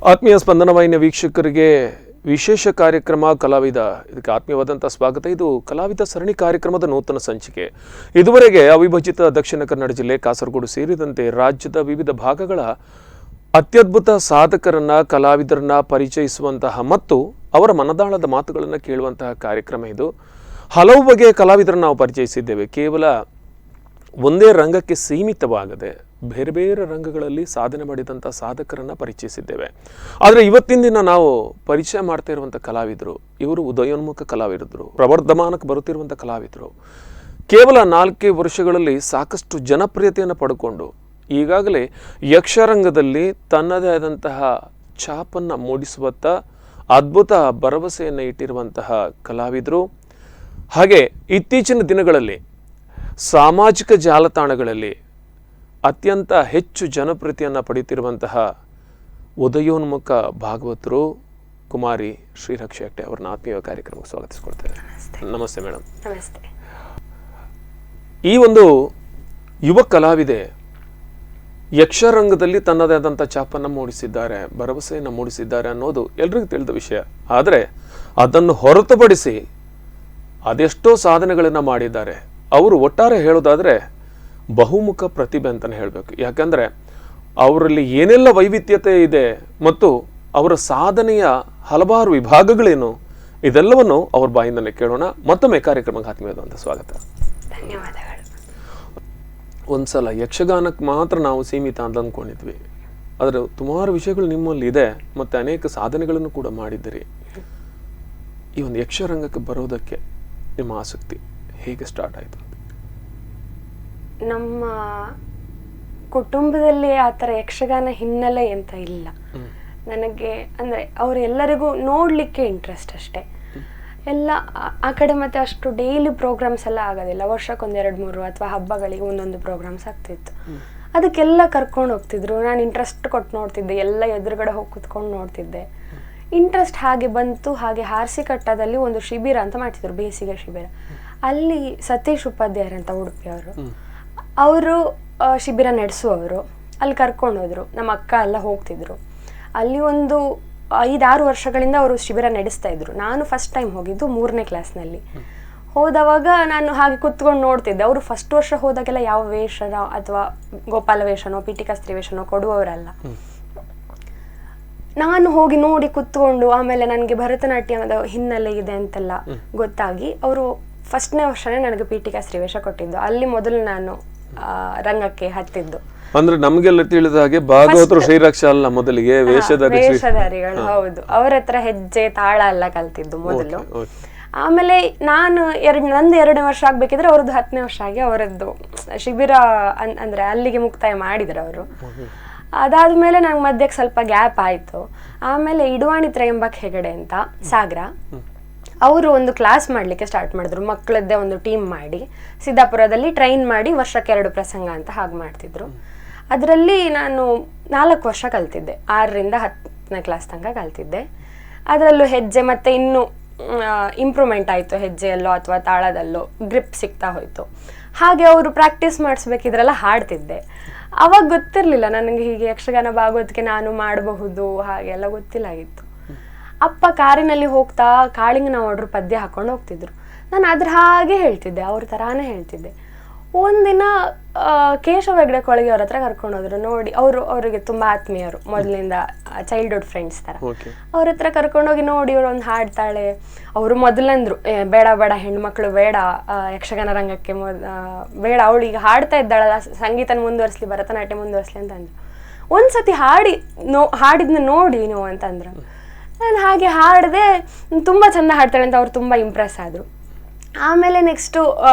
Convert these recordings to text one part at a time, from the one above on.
ಆತ್ಮೀಯ ಸ್ಪಂದನ ವಾಹಿನಿಯ ವೀಕ್ಷಕರಿಗೆ ವಿಶೇಷ ಕಾರ್ಯಕ್ರಮ ಕಲಾವಿದ ಇದಕ್ಕೆ ಆತ್ಮೀಯವಾದಂಥ ಸ್ವಾಗತ. ಇದು ಕಲಾವಿದ ಸರಣಿ ಕಾರ್ಯಕ್ರಮದ ನೂತನ ಸಂಚಿಕೆ. ಇದುವರೆಗೆ ಅವಿಭಜಿತ ದಕ್ಷಿಣ ಕನ್ನಡ ಜಿಲ್ಲೆ ಕಾಸರಗೋಡು ಸೇರಿದಂತೆ ರಾಜ್ಯದ ವಿವಿಧ ಭಾಗಗಳ ಅತ್ಯದ್ಭುತ ಸಾಧಕರನ್ನ ಕಲಾವಿದರನ್ನ ಪರಿಚಯಿಸುವಂತಹ ಮತ್ತು ಅವರ ಮನದಾಳದ ಮಾತುಗಳನ್ನು ಕೇಳುವಂತಹ ಕಾರ್ಯಕ್ರಮ ಇದು. ಹಲವು ಬಗೆಯ ಕಲಾವಿದರನ್ನು ನಾವು ಪರಿಚಯಿಸಿದ್ದೇವೆ. ಕೇವಲ ಒಂದೇ ರಂಗಕ್ಕೆ ಸೀಮಿತವಾಗದೆ ಬೇರೆ ಬೇರೆ ರಂಗಗಳಲ್ಲಿ ಸಾಧನೆ ಮಾಡಿದಂಥ ಸಾಧಕರನ್ನು ಪರಿಚಯಿಸಿದ್ದೇವೆ. ಆದರೆ ಇವತ್ತಿನ ದಿನ ನಾವು ಪರಿಚಯ ಮಾಡ್ತಾ ಇರುವಂಥ ಕಲಾವಿದರು ಇವರು ಉದಯೋನ್ಮುಖ ಕಲಾವಿದರು, ಪ್ರವರ್ಧಮಾನಕ್ಕೆ ಬರುತ್ತಿರುವಂಥ ಕಲಾವಿದರು. ಕೇವಲ 4 ವರ್ಷಗಳಲ್ಲಿ ಸಾಕಷ್ಟು ಜನಪ್ರಿಯತೆಯನ್ನು ಪಡ್ಕೊಂಡು ಈಗಾಗಲೇ ಯಕ್ಷರಂಗದಲ್ಲಿ ತನ್ನದೇ ಆದಂತಹ ಛಾಪನ್ನು ಮೂಡಿಸುವತ್ತ ಅದ್ಭುತ ಭರವಸೆಯನ್ನು ಇಟ್ಟಿರುವಂತಹ ಕಲಾವಿದರು. ಹಾಗೆ ಇತ್ತೀಚಿನ ದಿನಗಳಲ್ಲಿ ಸಾಮಾಜಿಕ ಜಾಲತಾಣಗಳಲ್ಲಿ ಅತ್ಯಂತ ಹೆಚ್ಚು ಜನಪ್ರಿಯತೆಯನ್ನು ಪಡೆಯುತ್ತಿರುವಂತಹ ಉದಯೋನ್ಮುಖ ಭಾಗವತರು ಕುಮಾರಿ ಶ್ರೀರಕ್ಷೆ ಹೆಗ್ಡೆ ಅವರನ್ನ ಆತ್ಮೀಯ ಕಾರ್ಯಕ್ರಮಕ್ಕೆ ಸ್ವಾಗತಿಸಿಕೊಳ್ತೇವೆ. ನಮಸ್ತೆ ಮೇಡಮ್. ನಮಸ್ತೆ. ಈ ಒಂದು ಯುವ ಕಲಾವಿದೆ ಯಕ್ಷರಂಗದಲ್ಲಿ ತನ್ನದೇ ಆದಂಥ ಛಾಪನ್ನು ಮೂಡಿಸಿದ್ದಾರೆ, ಭರವಸೆಯನ್ನು ಮೂಡಿಸಿದ್ದಾರೆ ಅನ್ನೋದು ಎಲ್ರಿಗೂ ತಿಳಿದ ವಿಷಯ. ಆದರೆ ಅದನ್ನು ಹೊರತುಪಡಿಸಿ ಅದೆಷ್ಟೋ ಸಾಧನೆಗಳನ್ನು ಮಾಡಿದ್ದಾರೆ. ಅವರು ಒಟ್ಟಾರೆ ಹೇಳೋದಾದರೆ ಬಹುಮುಖ ಪ್ರತಿಭೆ ಅಂತಲೇ ಹೇಳಬೇಕು. ಯಾಕಂದರೆ ಅವರಲ್ಲಿ ಏನೆಲ್ಲ ವೈವಿಧ್ಯತೆ ಇದೆ ಮತ್ತು ಅವರ ಸಾಧನೆಯ ಹಲವಾರು ವಿಭಾಗಗಳೇನು ಇದೆಲ್ಲವನ್ನು ಅವ್ರ ಬಾಯಿಂದಲೇ ಕೇಳೋಣ. ಮತ್ತೊಮ್ಮೆ ಕಾರ್ಯಕ್ರಮಕ್ಕೆ ಆತ್ಮೀಯವಾದಂಥ ಸ್ವಾಗತ. ಧನ್ಯವಾದಗಳು. ಒಂದ್ಸಲ ಯಕ್ಷಗಾನಕ್ಕೆ ಮಾತ್ರ ನಾವು ಸೀಮಿತ ಅಂತ ಅಂದ್ಕೊಂಡಿದ್ವಿ, ಆದರೆ ಸುಮಾರು ವಿಷಯಗಳು ನಿಮ್ಮಲ್ಲಿ ಇದೆ ಮತ್ತು ಅನೇಕ ಸಾಧನೆಗಳನ್ನು ಕೂಡ ಮಾಡಿದ್ದೀರಿ. ಈ ಒಂದು ಯಕ್ಷರಂಗಕ್ಕೆ ಬರೋದಕ್ಕೆ ನಿಮ್ಮ ಆಸಕ್ತಿ ಹೇಗೆ ಸ್ಟಾರ್ಟ್ ಆಯಿತು? ನಮ್ಮ ಕುಟುಂಬದಲ್ಲಿ ಆ ಥರ ಯಕ್ಷಗಾನ ಹಿನ್ನೆಲೆ ಅಂತ ಇಲ್ಲ. ನನಗೆ ಅಂದರೆ ಅವರೆಲ್ಲರಿಗೂ ನೋಡಲಿಕ್ಕೆ ಇಂಟ್ರೆಸ್ಟ್ ಅಷ್ಟೇ. ಎಲ್ಲ ಆ ಕಡೆ ಮತ್ತು ಅಷ್ಟು ಡೈಲಿ ಪ್ರೋಗ್ರಾಮ್ಸ್ ಎಲ್ಲ ಆಗೋದಿಲ್ಲ. ವರ್ಷಕ್ಕೊಂದು 2-3 ಅಥವಾ ಹಬ್ಬಗಳಿಗೆ ಒಂದೊಂದು ಪ್ರೋಗ್ರಾಮ್ಸ್ ಆಗ್ತಿತ್ತು. ಅದಕ್ಕೆಲ್ಲ ಕರ್ಕೊಂಡು ಹೋಗ್ತಿದ್ರು. ನಾನು ಇಂಟ್ರೆಸ್ಟ್ ಕೊಟ್ಟು ನೋಡ್ತಿದ್ದೆ, ಎಲ್ಲ ಎದುರುಗಡೆ ಹೋಗಿ ಕುತ್ಕೊಂಡು ನೋಡ್ತಿದ್ದೆ. ಇಂಟ್ರೆಸ್ಟ್ ಹಾಗೆ ಬಂತು. ಹಾಗೆ ಹಾರ್ಸಿಕಟ್ಟದಲ್ಲಿ ಒಂದು ಶಿಬಿರ ಅಂತ ಮಾಡ್ತಿದ್ರು, ಬೇಸಿಗೆ ಶಿಬಿರ. ಅಲ್ಲಿ ಸತೀಶ್ ಉಪಾಧ್ಯಾಯರಂತ ಉಡುಪಿಯವರು, ಅವರು ಶಿಬಿರ ನಡೆಸುವವರು. ಅಲ್ಲಿ ಕರ್ಕೊಂಡು ಹೋದರು. ನಮ್ಮ ಅಕ್ಕ ಎಲ್ಲ ಹೋಗ್ತಿದ್ರು. ಅಲ್ಲಿ ಒಂದು 5-6 ವರ್ಷಗಳಿಂದ ಅವರು ಶಿಬಿರ ನಡೆಸ್ತಾ ಇದ್ರು. ನಾನು ಫಸ್ಟ್ ಟೈಮ್ ಹೋಗಿದ್ದು 3ನೇ ಕ್ಲಾಸ್ನಲ್ಲಿ. ಹೋದವಾಗ ನಾನು ಹಾಗೆ ಕುತ್ಕೊಂಡು ನೋಡ್ತಿದ್ದೆ. ಅವರು ಫಸ್ಟ್ ವರ್ಷ ಹೋದಾಗೆಲ್ಲ ಯಾವ ವೇಷನೋ ಅಥವಾ ಗೋಪಾಲ ವೇಷನೋ ಪೀಠಿಕಸ್ತ್ರೀ ವೇಷನೋ ಕೊಡುವವರಲ್ಲ. ನಾನು ಹೋಗಿ ನೋಡಿ ಕುತ್ಕೊಂಡು ಆಮೇಲೆ ನನಗೆ ಭರತನಾಟ್ಯದ ಹಿನ್ನೆಲೆ ಇದೆ ಅಂತೆಲ್ಲ ಗೊತ್ತಾಗಿ ಅವರು ಫಸ್ಟ್ನೇ ವರ್ಷನೇ ನನಗೆ ಪೀಠಿಕಸ್ತ್ರೀ ವೇಷ ಕೊಟ್ಟಿದ್ದು. ಅಲ್ಲಿ ಮೊದಲು ನಾನು ರಂಗಕ್ಕೆ ಹತ್ತಿದ್ದು. ಅಂದ್ರೆ ನಮಗೆಲ್ಲ ತಿಳಿದ ಹಾಗೆ ಭಾಗವತರು ಶ್ರೀರಕ್ಷ ಅಲ್ಲ, ಮೊದಲಿಗೆ ವೇಷಧಾರಿಗಳು. ಹೌದು, ಅವರ ಹತ್ರ ಹೆಜ್ಜೆ ತಾಳ ಎಲ್ಲ ಕಲ್ತಿದ್ದು ಮೊದಲು. ಆಮೇಲೆ ನಾನು ನಂದು 2ನೇ ವರ್ಷ ಆಗ್ಬೇಕಿದ್ರೆ ಅವ್ರದ್ದು 10ನೇ ವರ್ಷ ಆಗಿ ಅವರದ್ದು ಶಿಬಿರ ಅಂದ್ರೆ ಅಲ್ಲಿಗೆ ಮುಕ್ತಾಯ ಮಾಡಿದ್ರು ಅವರು. ಅದಾದ್ಮೇಲೆ ನಂಗೆ ಮಧ್ಯಕ್ಕೆ ಸ್ವಲ್ಪ ಗ್ಯಾಪ್ ಆಯ್ತು. ಆಮೇಲೆ ಇಡುವಾಣಿ ತ್ರಯಂಬಕ್ ಹೆಗಡೆ ಅಂತ ಸಾಗರ, ಅವರು ಒಂದು ಕ್ಲಾಸ್ ಮಾಡಲಿಕ್ಕೆ ಸ್ಟಾರ್ಟ್ ಮಾಡಿದ್ರು. ಮಕ್ಕಳದ್ದೇ ಒಂದು ಟೀಮ್ ಮಾಡಿ ಸಿದ್ದಾಪುರದಲ್ಲಿ ಟ್ರೈನ್ ಮಾಡಿ ವರ್ಷಕ್ಕೆ 2 ಪ್ರಸಂಗ ಅಂತ ಹಾಗೆ ಮಾಡ್ತಿದ್ರು. ಅದರಲ್ಲಿ ನಾನು 4 ವರ್ಷ ಕಲ್ತಿದ್ದೆ. 6ರಿಂದ 10ನೇ ಕ್ಲಾಸ್ ತನಕ ಕಲ್ತಿದ್ದೆ. ಅದರಲ್ಲೂ ಹೆಜ್ಜೆ ಮತ್ತೆ ಇನ್ನೂ ಇಂಪ್ರೂವ್ಮೆಂಟ್ ಆಯಿತು. ಹೆಜ್ಜೆಯಲ್ಲೋ ಅಥವಾ ತಾಳದಲ್ಲೋ ಗ್ರಿಪ್ ಸಿಗ್ತಾ ಹೋಯಿತು. ಹಾಗೆ ಅವರು ಪ್ರಾಕ್ಟೀಸ್ ಮಾಡಿಸ್ಬೇಕಿದ್ರೆಲ್ಲ ಹಾಡ್ತಿದ್ದೆ. ಅವಾಗ ಗೊತ್ತಿರಲಿಲ್ಲ ನನಗೆ ಹೀಗೆ ಯಕ್ಷಗಾನ ಭಾಗವತಿಕೆ ನಾನು ಮಾಡಬಹುದು ಹಾಗೆಲ್ಲ ಗೊತ್ತಿಲ್ಲಾಗಿತ್ತು. ಅಪ್ಪ ಕಾರಿನಲ್ಲಿ ಹೋಗ್ತಾ ಕಾಳಿಂಗನ ಆರ್ಡ್ರ್ ಪದ್ಯ ಹಾಕೊಂಡು ಹೋಗ್ತಿದ್ರು. ನಾನು ಅದ್ರ ಹಾಗೆ ಹೇಳ್ತಿದ್ದೆ, ಅವ್ರ ಥರಾನೇ ಹೇಳ್ತಿದ್ದೆ. ಒಂದಿನ ಕೇಶವ ಹೆಗ್ಡೆ ಕೊಳಗೆ ಅವ್ರ ಹತ್ರ ಕರ್ಕೊಂಡೋದ್ರು. ನೋಡಿ ಅವರಿಗೆ ತುಂಬ ಆತ್ಮೀಯರು, ಮೊದಲಿಂದ ಚೈಲ್ಡ್ಹುಡ್ ಫ್ರೆಂಡ್ಸ್ ಥರ. ಅವ್ರ ಹತ್ರ ಕರ್ಕೊಂಡೋಗಿ ನೋಡಿ ಇವ್ರು ಒಂದು ಹಾಡ್ತಾಳೆ. ಅವರು ಮೊದಲಂದ್ರು ಬೇಡ ಬೇಡ ಹೆಣ್ಮಕ್ಳು ಬೇಡ ಯಕ್ಷಗಾನ ರಂಗಕ್ಕೆ ಬೇಡ, ಅವಳು ಈಗ ಹಾಡ್ತಾ ಇದ್ದಾಳಲ್ಲ ಸಂಗೀತನ ಮುಂದುವರಿಸ್ಲಿ, ಭರತನಾಟ್ಯ ಮುಂದುವರಿಸ್ಲಿ ಅಂತಂದ್ರು. ಒಂದ್ಸತಿ ಹಾಡಿದ್ನ ನೋಡಿ ನೀವು ಅಂತಂದ್ರು. ನಾನು ಹಾಗೆ ಹಾಡಿದೆ. ತುಂಬ ಚೆಂದ ಹಾಡ್ತಾಳೆ ಅಂತ ಅವ್ರು ತುಂಬ ಇಂಪ್ರೆಸ್ ಆದರು. ಆಮೇಲೆ ನೆಕ್ಸ್ಟು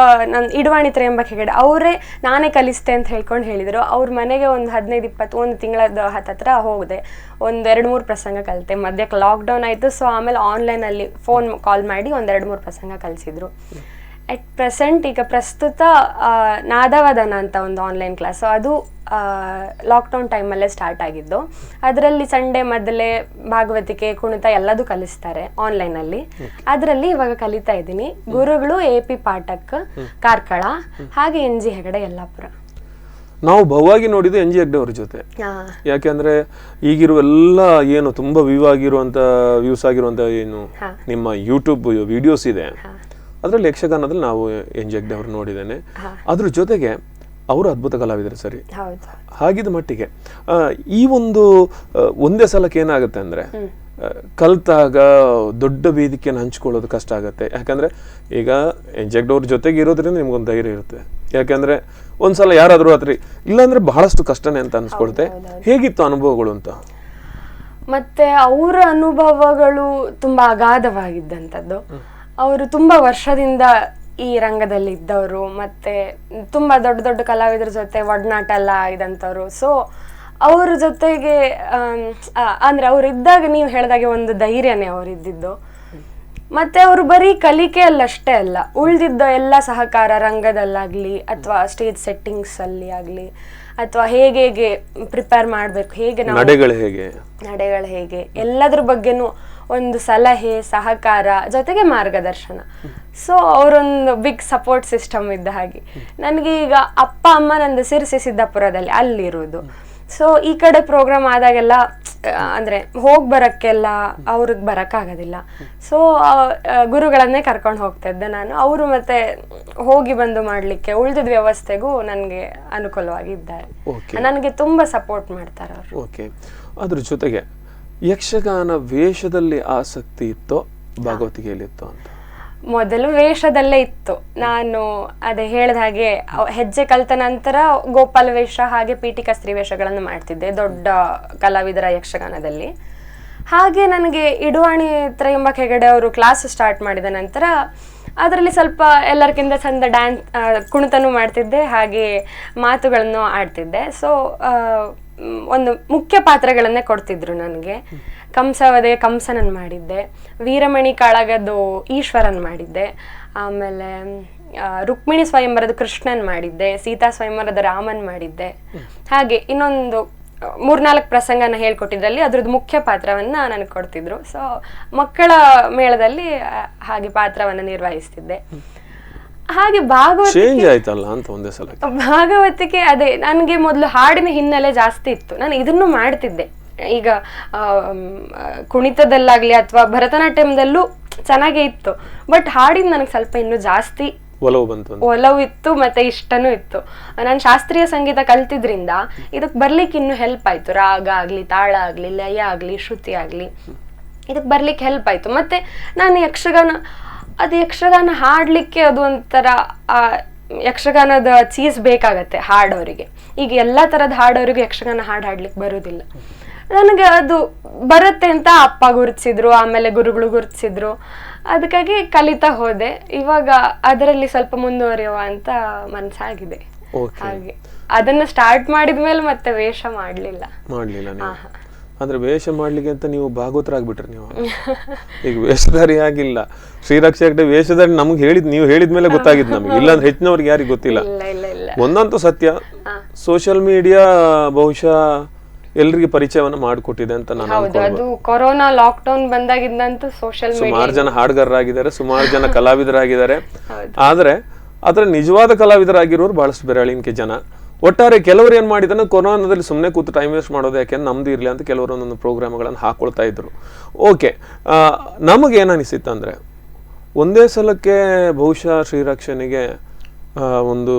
ನಾನು ಇಡುವಾಣಿ ತ್ರಯಂಬಕ್ ಹೆಗಡೆ ಅವರೇ ನಾನೇ ಕಲಿಸ್ತೆ ಅಂತ ಹೇಳ್ಕೊಂಡು ಹೇಳಿದರು. ಅವ್ರ ಮನೆಗೆ ಒಂದು 15-21 ತಿಂಗಳದ ಹತ್ತಿರ ಹೋಗಿದೆ. ಒಂದು 2-3 ಪ್ರಸಂಗ ಕಲಿತೆ. ಮಧ್ಯಕ್ಕೆ ಲಾಕ್ಡೌನ್ ಆಯಿತು. ಸೊ ಆಮೇಲೆ ಆನ್ಲೈನಲ್ಲಿ ಫೋನ್ ಕಾಲ್ ಮಾಡಿ ಒಂದು 2-3 ಪ್ರಸಂಗ ಕಲಿಸಿದ್ರು. ಎಟ್ ಪ್ರೆಸೆಂಟ್ ಈಗ ಪ್ರಸ್ತುತ ನಾದವದನ ಅಂತ ಒಂದು ಆನ್ಲೈನ್ ಕ್ಲಾಸ್, ಅದು ಲಾಕ್ಡೌನ್ ಟೈಮಲ್ಲೇ ಸ್ಟಾರ್ಟ್ ಆಗಿದ್ದು. ಅದರಲ್ಲಿ ಸಂಡೇ ಮೊದಲೇ ಭಾಗವತಿಕೆ ಕುಣಿತ ಎಲ್ಲದೂ ಕಲಿಸ್ತಾರೆ ಆನ್ಲೈನಲ್ಲಿ. ಅದರಲ್ಲಿ ಇವಾಗ ಕಲಿತಾ ಇದ್ದೀನಿ. ಗುರುಗಳು AP ಪಾಠಕ್ ಕಾರ್ಕಳ, ಹಾಗೆ NG ಹೆಗಡೆ ಯಲ್ಲಾಪುರ. ನಾವು ಬಹುವಾಗಿ ನೋಡಿದ್ದು NG ಹೆಗ್ಡೆ ಅವ್ರ ಜೊತೆ. ಯಾಕೆಂದ್ರೆ ಈಗಿರುವ ಎಲ್ಲ ಏನು ತುಂಬಾ ವ್ಯೂಸ್ ಆಗಿರುವಂತ ಏನು ನಿಮ್ಮ ಯೂಟ್ಯೂಬ್ ವಿಡಿಯೋಸ್ ಇದೆ, ಅದರಲ್ಲಿ ಯಕ್ಷಗಾನದಲ್ಲಿ ನಾವು NG ಹೆಗ್ಡೆ ಅವ್ರು ನೋಡಿದ್ದೇನೆ. ಅದ್ರ ಜೊತೆಗೆ ಅವರು ಅದ್ಭುತ ಕಲಾವಿದರು. ಸರಿ, ಹಾಗಿದ್ದ ಮಟ್ಟಿಗೆ ಈ ಒಂದೇ ಸಲಕ್ಕೆ ಏನಾಗುತ್ತೆ ಅಂದ್ರೆ ಕಲ್ತಾಗ ದೊಡ್ಡ ವೇದಿಕೆಯನ್ನು ಹಂಚ್ಕೊಳ್ಳೋದು ಕಷ್ಟ ಆಗುತ್ತೆ. ಯಾಕಂದ್ರೆ ಈಗ NG ಹೆಗ್ಡೆ ಅವ್ರ ಜೊತೆಗೆ ಇರೋದ್ರಿಂದ ನಿಮ್ಗೊಂದು ಧೈರ್ಯ ಇರುತ್ತೆ. ಯಾಕಂದ್ರೆ ಒಂದ್ಸಲ ಯಾರಾದ್ರೂ ಆತ್ರಿ ಇಲ್ಲಾಂದ್ರೆ ಬಹಳಷ್ಟು ಕಷ್ಟನೇ ಅಂತ ಅನ್ಸ್ಕೊಳುತ್ತೆ. ಹೇಗಿತ್ತು ಅನುಭವಗಳು ಅಂತ? ಮತ್ತೆ ಅವರ ಅನುಭವಗಳು ತುಂಬಾ ಅಗಾಧವಾಗಿದ್ದಂಥದ್ದು. ಅವರು ತುಂಬಾ ವರ್ಷದಿಂದ ಈ ರಂಗದಲ್ಲಿ ಇದ್ದವರು, ಮತ್ತೆ ತುಂಬಾ ದೊಡ್ಡ ದೊಡ್ಡ ಕಲಾವಿದರ ಜೊತೆ ಒಡನಾಟ ಎಲ್ಲ ಇದಂಥವ್ರು. ಸೊ ಅವ್ರ ಜೊತೆಗೆ ಅಂದ್ರೆ ಅವ್ರು ಇದ್ದಾಗ ನೀವು ಹೇಳಿದಾಗೆ ಒಂದು ಧೈರ್ಯನೇ ಅವ್ರು ಇದ್ದಿದ್ದು. ಮತ್ತೆ ಅವರು ಬರೀ ಕಲಿಕೆಯಲ್ಲಷ್ಟೇ ಅಲ್ಲ, ಉಳಿದಿದ್ದ ಎಲ್ಲ ಸಹಕಾರ ರಂಗದಲ್ಲಾಗ್ಲಿ ಅಥವಾ ಸ್ಟೇಜ್ ಸೆಟ್ಟಿಂಗ್ಸ್ ಅಲ್ಲಿ ಆಗ್ಲಿ ಅಥವಾ ಹೇಗೆ ಪ್ರಿಪೇರ್ ಮಾಡ್ಬೇಕು, ಹೇಗೆ ನಾವು ನಡೆಗಳು ಹೇಗೆ ಎಲ್ಲದ್ರ ಬಗ್ಗೆನೂ ಒಂದು ಸಲಹೆ, ಸಹಕಾರ ಜೊತೆಗೆ ಮಾರ್ಗದರ್ಶನ. ಸೊ ಅವರೊಂದು ಬಿಗ್ ಸಪೋರ್ಟ್ ಸಿಸ್ಟಮ್ ಇದ್ದ ಹಾಗೆ. ನನಗೆ ಈಗ ಅಪ್ಪ ಅಮ್ಮ ನಂದು ಸಿರ್ಸಿ ಸಿದ್ದಾಪುರದಲ್ಲಿ ಅಲ್ಲಿರೋದು. ಸೊ ಈ ಕಡೆ ಪ್ರೋಗ್ರಾಮ್ ಆದಾಗೆಲ್ಲ ಅಂದ್ರೆ ಹೋಗಿ ಬರಕ್ಕೆಲ್ಲ ಅವ್ರಿಗೆ ಬರಕ್ಕಾಗೋದಿಲ್ಲ. ಸೊ ಗುರುಗಳನ್ನೇ ಕರ್ಕೊಂಡು ಹೋಗ್ತಾ ಇದ್ದೆ ನಾನು. ಅವರು ಮತ್ತೆ ಹೋಗಿ ಬಂದು ಮಾಡ್ಲಿಕ್ಕೆ ಉಳಿದಿದ್ದ ವ್ಯವಸ್ಥೆಗೂ ನನಗೆ ಅನುಕೂಲವಾಗಿದ್ದಾರೆ. ನನಗೆ ತುಂಬಾ ಸಪೋರ್ಟ್ ಮಾಡ್ತಾರೆ ಅವರು. ಓಕೆ, ಅದ್ರ ಜೊತೆಗೆ ಯಕ್ಷಗಾನ ವೇಷದಲ್ಲಿ ಆಸಕ್ತಿ ಇತ್ತೋ ಭಾಗವತಿಕೆಯಲ್ಲಿ ಇತ್ತೋ ಅಂತ? ಮೊದಲು ವೇಷದಲ್ಲೇ ಇತ್ತು. ನಾನು ಅದೇ ಹೇಳಿದ ಹಾಗೆ ಹೆಜ್ಜೆ ಕಲಿತ ನಂತರ ಗೋಪಾಲ ವೇಷ ಹಾಗೆ ಪೀಠಿಕಾ ಸ್ತ್ರೀ ವೇಷಗಳನ್ನು ಮಾಡ್ತಿದ್ದೆ ದೊಡ್ಡ ಕಲಾವಿದರ ಯಕ್ಷಗಾನದಲ್ಲಿ. ಹಾಗೆ ನನಗೆ ಇಡುವಾಣಿ ತ್ರಯಂಬಕ ಹೆಗಡೆ ಅವರು ಕ್ಲಾಸ್ ಸ್ಟಾರ್ಟ್ ಮಾಡಿದ ನಂತರ ಅದರಲ್ಲಿ ಸ್ವಲ್ಪ ಎಲ್ಲರಿಗಿಂತ ಚಂದ ಡ್ಯಾನ್ಸ್ ಕುಣಿತನೂ ಮಾಡ್ತಿದ್ದೆ, ಹಾಗೆ ಮಾತುಗಳನ್ನು ಆಡ್ತಿದ್ದೆ. ಸೊ ಒಂದು ಮುಖ್ಯ ಪಾತ್ರಗಳನ್ನೇ ಕೊಡ್ತಿದ್ರು ನನಗೆ. ಕಂಸವದೆ ಕಂಸನನ್ ಮಾಡಿದ್ದೆ, ವೀರಮಣಿ ಕಾಳಗದ್ದು ಈಶ್ವರನ್ ಮಾಡಿದ್ದೆ, ಆಮೇಲೆ ರುಕ್ಮಿಣಿ ಸ್ವಯಂವರದ ಕೃಷ್ಣನ್ ಮಾಡಿದ್ದೆ, ಸೀತಾ ಸ್ವಯಂವರದ ರಾಮನ್ ಮಾಡಿದ್ದೆ. ಹಾಗೆ ಇನ್ನೊಂದು 3-4 ಪ್ರಸಂಗನ ಹೇಳ್ಕೊಟ್ಟಿದ್ರಲ್ಲಿ ಅದ್ರದ್ದು ಮುಖ್ಯ ಪಾತ್ರವನ್ನ ನನಗೆ ಕೊಡ್ತಿದ್ರು. ಸೊ ಮಕ್ಕಳ ಮೇಳದಲ್ಲಿ ಹಾಗೆ ಪಾತ್ರವನ್ನ ನಿರ್ವಹಿಸ್ತಿದ್ದೆ. ಹಾಗೆ ಭಾಗವತಿಕೆ ಅದೇ ನನಗೆ ಮೊದಲು ಹಾಡಿನ ಹಿನ್ನೆಲೆ ಜಾಸ್ತಿ ಇತ್ತು. ನಾನು ಇದನ್ನು ಮಾಡ್ತಿದ್ದೆ. ಈಗ ಕುಣಿತದಲ್ಲಾಗ್ಲಿ ಅಥವಾ ಭರತನಾಟ್ಯಂದಲ್ಲೂ ಚೆನ್ನಾಗೇ ಇತ್ತು, ಬಟ್ ಹಾಡಿನ ನನಗೆ ಸ್ವಲ್ಪ ಇನ್ನು ಜಾಸ್ತಿ ಒಲವು ಇತ್ತು, ಮತ್ತೆ ಇಷ್ಟನೂ ಇತ್ತು. ನಾನು ಶಾಸ್ತ್ರೀಯ ಸಂಗೀತ ಕಲ್ತಿದ್ರಿಂದ ಇದಕ್ಕೆ ಬರ್ಲಿಕ್ಕೆ ಇನ್ನು ಹೆಲ್ಪ್ ಆಯ್ತು. ರಾಗ ಆಗ್ಲಿ, ತಾಳ ಆಗ್ಲಿ, ಲಯ ಆಗ್ಲಿ, ಶ್ರುತಿ ಆಗ್ಲಿ, ಇದಕ್ಕೆ ಬರ್ಲಿಕ್ಕೆ ಹೆಲ್ಪ್ ಆಯ್ತು. ಮತ್ತೆ ನಾನು ಯಕ್ಷಗಾನ ಹಾಡ್ಲಿಕ್ಕೆ ಅದು ಒಂಥರ ಯಕ್ಷಗಾನದ ಚೀಸ್ ಬೇಕಾಗತ್ತೆ ಹಾಡೋರಿಗೆ. ಈಗ ಎಲ್ಲಾ ತರದ ಹಾಡೋರಿಗೆ ಯಕ್ಷಗಾನ ಹಾಡ್ಲಿಕ್ಕೆ ಬರುದಿಲ್ಲ. ನನಗೆ ಅದು ಬರುತ್ತೆ ಅಂತ ಅಪ್ಪ ಗುರುತಿಸಿದ್ರು, ಆಮೇಲೆ ಗುರುಗಳು ಗುರುತಿಸಿದ್ರು. ಅದಕ್ಕಾಗಿ ಕಲಿತಾ ಹೋದೆ. ಇವಾಗ ಅದರಲ್ಲಿ ಸ್ವಲ್ಪ ಮುಂದುವರಿಯುವ ಅಂತ ಮನ್ಸಾಗಿದೆ. ಹಾಗೆ ಅದನ್ನ ಸ್ಟಾರ್ಟ್ ಮಾಡಿದ್ಮೇಲೆ ಮತ್ತೆ ವೇಷ ಮಾಡ್ಲಿಲ್ಲ. ಅಂದ್ರೆ ವೇಷ ಮಾಡ್ಲಿಕ್ಕೆ ಅಂತ ನೀವು ಭಾಗವತರಾಗ್ಬಿಟ್ರಿ ನೀವು. ಈಗ ವೇಷಧಾರಿ ಆಗಿಲ್ಲ. ಶ್ರೀರಕ್ಷ ಹೆಗ್ಡೆ ವೇಷಧಾರಿ ನಮ್ಗೆ ನೀವು ಹೇಳಿದ್ಮೇಲೆ ಗೊತ್ತಾಗಿದ್ದು ನಮಗೆ, ಇಲ್ಲಾಂದ್ರೆ ಹೆಚ್ಚಿನವ್ರಿಗೆ ಯಾರಿಗೆ ಗೊತ್ತಿಲ್ಲ. ಒಂದಂತೂ ಸತ್ಯ, ಸೋಷಿಯಲ್ ಮೀಡಿಯಾ ಬಹುಶಃ ಎಲ್ರಿಗೆ ಪರಿಚಯವನ್ನ ಮಾಡಿಕೊಟ್ಟಿದೆ ಅಂತ ನಾನು ಅದು ಕೊರೋನಾ ಲಾಕ್ಡೌನ್ ಬಂದಾಗಿದ್ದಂತೂ ಸೋಷಿಯಲ್ ಮೀಡಿಯಾ ಸುಮಾರು ಜನ ಹಾಡುಗಾರರಾಗಿದ್ದಾರೆ, ಸುಮಾರು ಜನ ಕಲಾವಿದರಾಗಿದ್ದಾರೆ. ಆದ್ರೆ ಅದರ ನಿಜವಾದ ಕಲಾವಿದರಾಗಿರೋರು ಬಹಳಷ್ಟು ಬೆರಳಿಕೆ ಜನ. ಒಟ್ಟಾರೆ ಕೆಲವರು ಏನ್ ಮಾಡಿದಾನೆ, ಕೊರೋನಾದಲ್ಲಿ ಸುಮ್ಮನೆ ಕೂತು ಟೈಮ್ ವೇಸ್ಟ್ ಮಾಡೋದು ಯಾಕೆಂದ್ರೆ ನಮ್ದು ಇರ್ಲಿ ಅಂತ ಕೆಲವರು ಒಂದೊಂದು ಪ್ರೋಗ್ರಾಮ್ಗಳನ್ನು ಹಾಕೊಳ್ತಾ ಇದ್ರು. ಓಕೆ, ನಮಗೆ ಏನ್ ಅನಿಸಿತ್ತು ಅಂದ್ರೆ ಒಂದೇ ಸಲಕ್ಕೆ ಬಹುಶಃ ಶ್ರೀರಕ್ಷನಿಗೆ ಒಂದು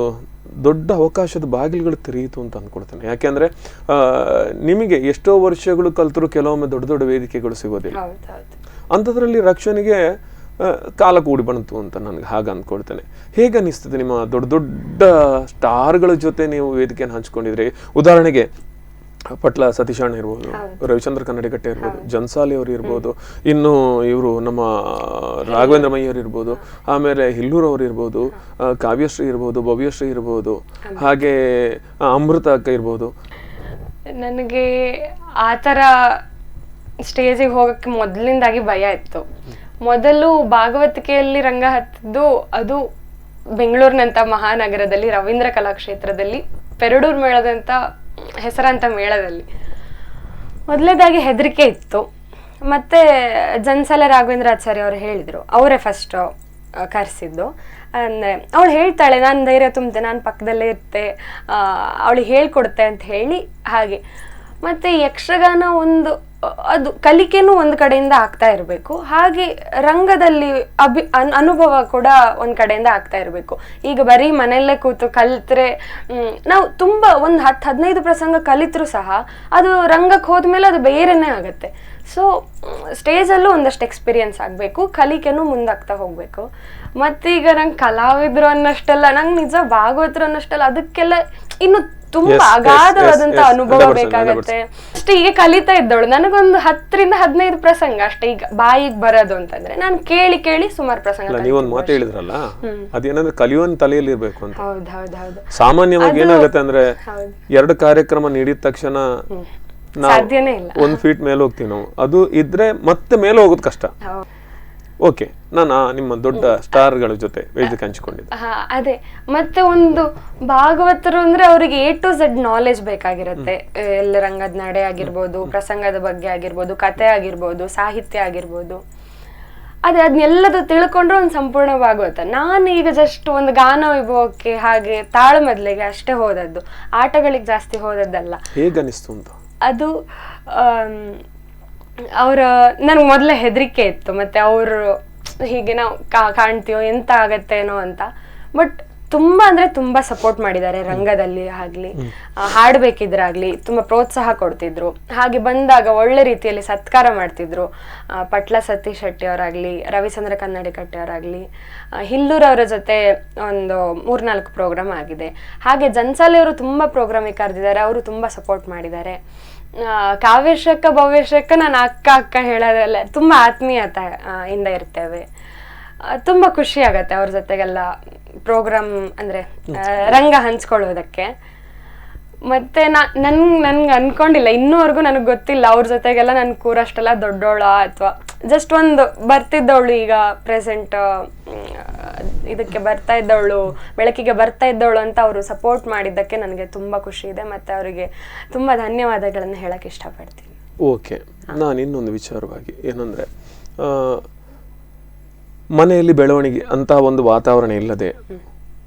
ದೊಡ್ಡ ಅವಕಾಶದ ಬಾಗಿಲುಗಳು ತೆರೆಯಿತು ಅಂತ ಅಂದ್ಕೊಳ್ತೇನೆ. ಯಾಕೆಂದ್ರೆ ನಿಮಗೆ ಎಷ್ಟೋ ವರ್ಷಗಳು ಕಲ್ತರು ಕೆಲವೊಮ್ಮೆ ದೊಡ್ಡ ದೊಡ್ಡ ವೇದಿಕೆಗಳು ಸಿಗೋದಿಲ್ಲ. ಅಂಥದ್ರಲ್ಲಿ ರಕ್ಷಣಿಗೆ ಕಾಲ ಕೂಡಿ ಬಂತು ಅಂತ ನನಗೆ ಹಾಗೆ ಅಂದ್ಕೊಳ್ತೇನೆ. ಹೇಗೆ ಅನಿಸ್ತದೆ ನಿಮ್ಮ ದೊಡ್ಡ ದೊಡ್ಡ ಸ್ಟಾರ್ಗಳ ಜೊತೆ ನೀವು ವೇದಿಕೆಯನ್ನು ಹಂಚ್ಕೊಂಡಿದ್ರಿ? ಉದಾಹರಣೆಗೆ ಪಟ್ಲ ಸತೀಶಣ್ಣ ಇರ್ಬೋದು, ರವಿಚಂದ್ರ ಕನ್ನಡಿಗಟ್ಟೆ ಇರ್ಬೋದು, ಜನ್ಸಾಲಿ ಅವರು ಇರ್ಬೋದು, ಇನ್ನು ಇವರು ನಮ್ಮ ರಾಘವೇಂದ್ರ ಮಯ್ಯರ್ ಇರ್ಬೋದು, ಆಮೇಲೆ ಹಿಲ್ಲೂರ್ ಅವರು ಇರ್ಬೋದು, ಕಾವ್ಯಶ್ರೀ ಇರ್ಬೋದು, ಭವ್ಯಶ್ರೀ ಇರ್ಬೋದು, ಹಾಗೆ ಅಮೃತ ಅಕ್ಕ ಇರ್ಬೋದು. ನನಗೆ ಆ ಥರ ಸ್ಟೇಜಿಗೆ ಹೋಗಕ್ಕೆ ಮೊದಲಿಂದಾಗಿ ಭಯ ಇತ್ತು. ಮೊದಲು ಭಾಗವತಿಕೆಯಲ್ಲಿ ರಂಗ ಹತ್ತಿದ್ದು ಅದು ಬೆಂಗಳೂರಿನಂಥ ಮಹಾನಗರದಲ್ಲಿ ರವೀಂದ್ರ ಕಲಾಕ್ಷೇತ್ರದಲ್ಲಿ ಪೆರಡೂರು ಮೇಳದಂಥ ಹೆಸರಂತ ಮೇಳದಲ್ಲಿ. ಮೊದಲನೇದಾಗಿ ಹೆದರಿಕೆ ಇತ್ತು. ಮತ್ತೆ ಜನ್ಸಾಲೆ ರಾಘವೇಂದ್ರ ಆಚಾರ್ಯ ಅವರು ಹೇಳಿದ್ರು, ಅವರೇ ಫಸ್ಟ್ ಕರೆಸಿದ್ದು. ಅಂದರೆ ಅವಳು ಹೇಳ್ತಾಳೆ, ನಾನು ಧೈರ್ಯ ತುಂಬತೆ, ನಾನು ಪಕ್ಕದಲ್ಲೇ ಇರ್ತೆ, ಅವಳಿಗೆ ಹೇಳ್ಕೊಡ್ತೆ ಅಂತ ಹೇಳಿ ಹಾಗೆ. ಮತ್ತು ಯಕ್ಷಗಾನ ಅದು ಕಲಿಕೆನೂ ಒಂದು ಕಡೆಯಿಂದ ಆಗ್ತಾ ಇರಬೇಕು, ಹಾಗೆ ರಂಗದಲ್ಲಿ ಅನುಭವ ಕೂಡ ಒಂದು ಕಡೆಯಿಂದ ಆಗ್ತಾ ಇರಬೇಕು. ಈಗ ಬರೀ ಮನೆಯಲ್ಲೇ ಕೂತು ಕಲಿತ್ರೆ ನಾವು ತುಂಬ ಒಂದು 10-15 ಪ್ರಸಂಗ ಕಲಿತರೂ ಸಹ ಅದು ರಂಗಕ್ಕೆ ಹೋದ್ಮೇಲೆ ಅದು ಬೇರೆನೇ ಆಗುತ್ತೆ. ಸೊ ಸ್ಟೇಜಲ್ಲೂ ಒಂದಷ್ಟು ಎಕ್ಸ್ಪೀರಿಯನ್ಸ್ ಆಗಬೇಕು, ಕಲಿಕೆನೂ ಮುಂದಾಗ್ತಾ ಹೋಗಬೇಕು. ಮತ್ತೀಗ ನಂಗೆ ಕಲಾವಿದರು ಅನ್ನಷ್ಟೆಲ್ಲ, ನಂಗೆ ನಿಜ ಭಾಗವತರು ಅನ್ನಷ್ಟೆಲ್ಲ ಅದಕ್ಕೆಲ್ಲ ಇನ್ನು ತುಂಬಾ ಅಗಾಧವಾದಂತ ಅನುಭವ ಬೇಕಾಗತ್ತೆ. ಅಷ್ಟೇ ಈಗ ಕಲಿತಾ ಇದ್ದವಳು, ನನಗೊಂದು 10-15 ಪ್ರಸಂಗ ಅಷ್ಟೇ ಈಗ ಬಾಯಿಗೆ ಬರೋದು ಅಂತಂದ್ರೆ ನಾನು ಕೇಳಿ ಕೇಳಿ ಸುಮಾರು ಪ್ರಸಂಗ. ನೀವೊಂದು ಮಾತು ಹೇಳಿದ್ರಲ್ಲ, ಅದೇನಂದ್ರೆ ಕಲಿಯುವಂತ ತಲೆಯಲ್ಲಿ ಇರ್ಬೇಕು ಅಂತ. ಹೌದು. ಸಾಮಾನ್ಯವಾಗಿ ಏನಾಗುತ್ತೆ ಅಂದ್ರೆ 2 ಕಾರ್ಯಕ್ರಮ ನೀಡಿದ ತಕ್ಷಣ ಸಾಧ್ಯನೇ ಇಲ್ಲ, 1 ಫೀಟ್ ಮೇಲೆ ಹೋಗ್ತೀವಿ ನಾವು. ಅದು ಇದ್ರೆ ಮತ್ತೆ ಮೇಲೆ ಹೋಗೋದು ಕಷ್ಟ. ಓಕೆ, ನಾನು ನಿಮ್ಮ ದೊಡ್ಡ ಸ್ಟಾರ್ಗಳ ಜೊತೆ ವೇದಿಕೆ ಹಂಚಿಕೊಂಡಿದ್ದೆ. ಅದೇ, ಮತ್ತೆ ಒಂದು ಭಾಗವತರು ಅಂದ್ರೆ ಅವರಿಗೆ A to Z ನಾಲೆಜ್ ಬೇಕಾಗಿರುತ್ತೆ. ಎಲ್ಲ ರಂಗದ ನಡೆ ಆಗಿರ್ಬೋದು, ಪ್ರಸಂಗದ ಬಗ್ಗೆ ಆಗಿರ್ಬೋದು, ಕತೆ ಆಗಿರ್ಬೋದು, ಸಾಹಿತ್ಯ ಆಗಿರ್ಬೋದು, ಅದನ್ನೆಲ್ಲದು ತಿಳ್ಕೊಂಡ್ರೆ ಒಂದು ಸಂಪೂರ್ಣ ಭಾಗವತ. ನಾನು ಈಗ ಜಸ್ಟ್ ಒಂದು ಗಾನ ವೈಭವಕ್ಕೆ ಹಾಗೆ ತಾಳಮದ್ಲೆಗೆ ಅಷ್ಟೇ ಹೋದದ್ದು, ಆಟಗಳಿಗೆ ಜಾಸ್ತಿ ಹೋದದ್ದಲ್ಲ. ಹೇಗನಿಸ್ತು ಅಂತ ಅದು ನನ್ಗೆ ಮೊದಲೇ ಹೆದರಿಕೆ ಇತ್ತು, ಮತ್ತೆ ಅವರು ಹೀಗೆ ನಾವು ಕಾಣ್ತೀವೋ ಎಂತ ಆಗತ್ತೇನೋ ಅಂತ. ಬಟ್ ತುಂಬಾ ಅಂದ್ರೆ ತುಂಬಾ ಸಪೋರ್ಟ್ ಮಾಡಿದ್ದಾರೆ ರಂಗದಲ್ಲಿ ಆಗ್ಲಿ, ಹಾಡ್ಬೇಕಿದ್ರಾಗ್ಲಿ ತುಂಬಾ ಪ್ರೋತ್ಸಾಹ ಕೊಡ್ತಿದ್ರು. ಹಾಗೆ ಬಂದಾಗ ಒಳ್ಳೆ ರೀತಿಯಲ್ಲಿ ಸತ್ಕಾರ ಮಾಡ್ತಿದ್ರು. ಪಟ್ಲ ಸತೀಶ್ ಶೆಟ್ಟಿ ಅವರಾಗ್ಲಿ, ರವಿಚಂದ್ರ ಕನ್ನಡಿಕಟ್ಟೆ ಅವರಾಗ್ಲಿ, ಹಿಲ್ಲೂರ್ ಅವರ ಜೊತೆ ಒಂದು 3-4 ಪ್ರೋಗ್ರಾಮ್ ಆಗಿದೆ. ಹಾಗೆ ಜನ್ಸಾಲಿ ಅವರು ತುಂಬಾ ಪ್ರೋಗ್ರಾಮಿಗೆ ಕರೆದಿದ್ದಾರೆ, ಅವರು ತುಂಬಾ ಸಪೋರ್ಟ್ ಮಾಡಿದ್ದಾರೆ. ಕಾವ್ಯಶ್ರಕ್ಕ ಭವ್ಯಶ್ರಕ್ಕ ನಾನು ಅಕ್ಕ ಹೇಳೋದ್ರಲ್ಲ ತುಂಬಾ ಆತ್ಮೀಯತೆ ಇಂದ ಇರ್ತೇವೆ. ತುಂಬಾ ಖುಷಿ ಆಗತ್ತೆ ಅವ್ರ ಜೊತೆಗೆಲ್ಲ ಪ್ರೋಗ್ರಾಮ್ ಅಂದ್ರೆ ರಂಗ ಹಂಚ್ಕೊಳ್ಳೋದಕ್ಕೆ. ಮತ್ತೆ ನನ್ಗೆ ಅನ್ಕೊಂಡಿಲ್ಲ, ಇನ್ನೂವರೆಗೂ ನನಗೆ ಗೊತ್ತಿಲ್ಲ ಅವ್ರ ಜೊತೆಗೆಲ್ಲ ನನ್ ಕೂರಷ್ಟೆಲ್ಲ ದೊಡ್ಡೋಳ ಅಥವಾ ಜಸ್ಟ್ ಒಂದು ಬರ್ತಿದ್ದವಳು, ಈಗ ಪ್ರೆಸೆಂಟ್ ಇದಕ್ಕೆ ಬರ್ತಾ ಇದ್ದವಳು, ಬೆಳಕಿಗೆ ಬರ್ತಾ ಇದ್ದವಳು ಅಂತ ಅವರು ಸಪೋರ್ಟ್ ಮಾಡಿದ್ದಕ್ಕೆ ನನಗೆ ತುಂಬಾ ಖುಷಿ ಇದೆ. ಮತ್ತೆ ಅವರಿಗೆ ತುಂಬಾ ಧನ್ಯವಾದಗಳನ್ನು ಹೇಳಕ್ ಇಷ್ಟಪಡ್ತೀನಿ. ಓಕೆ, ನಾನು ಇನ್ನೊಂದು ವಿಚಾರವಾಗಿ ಏನಂದ್ರೆ, ಮನೆಯಲ್ಲಿ ಬೆಳವಣಿಗೆ ಅಂತ ಒಂದು ವಾತಾವರಣ ಇಲ್ಲದೆ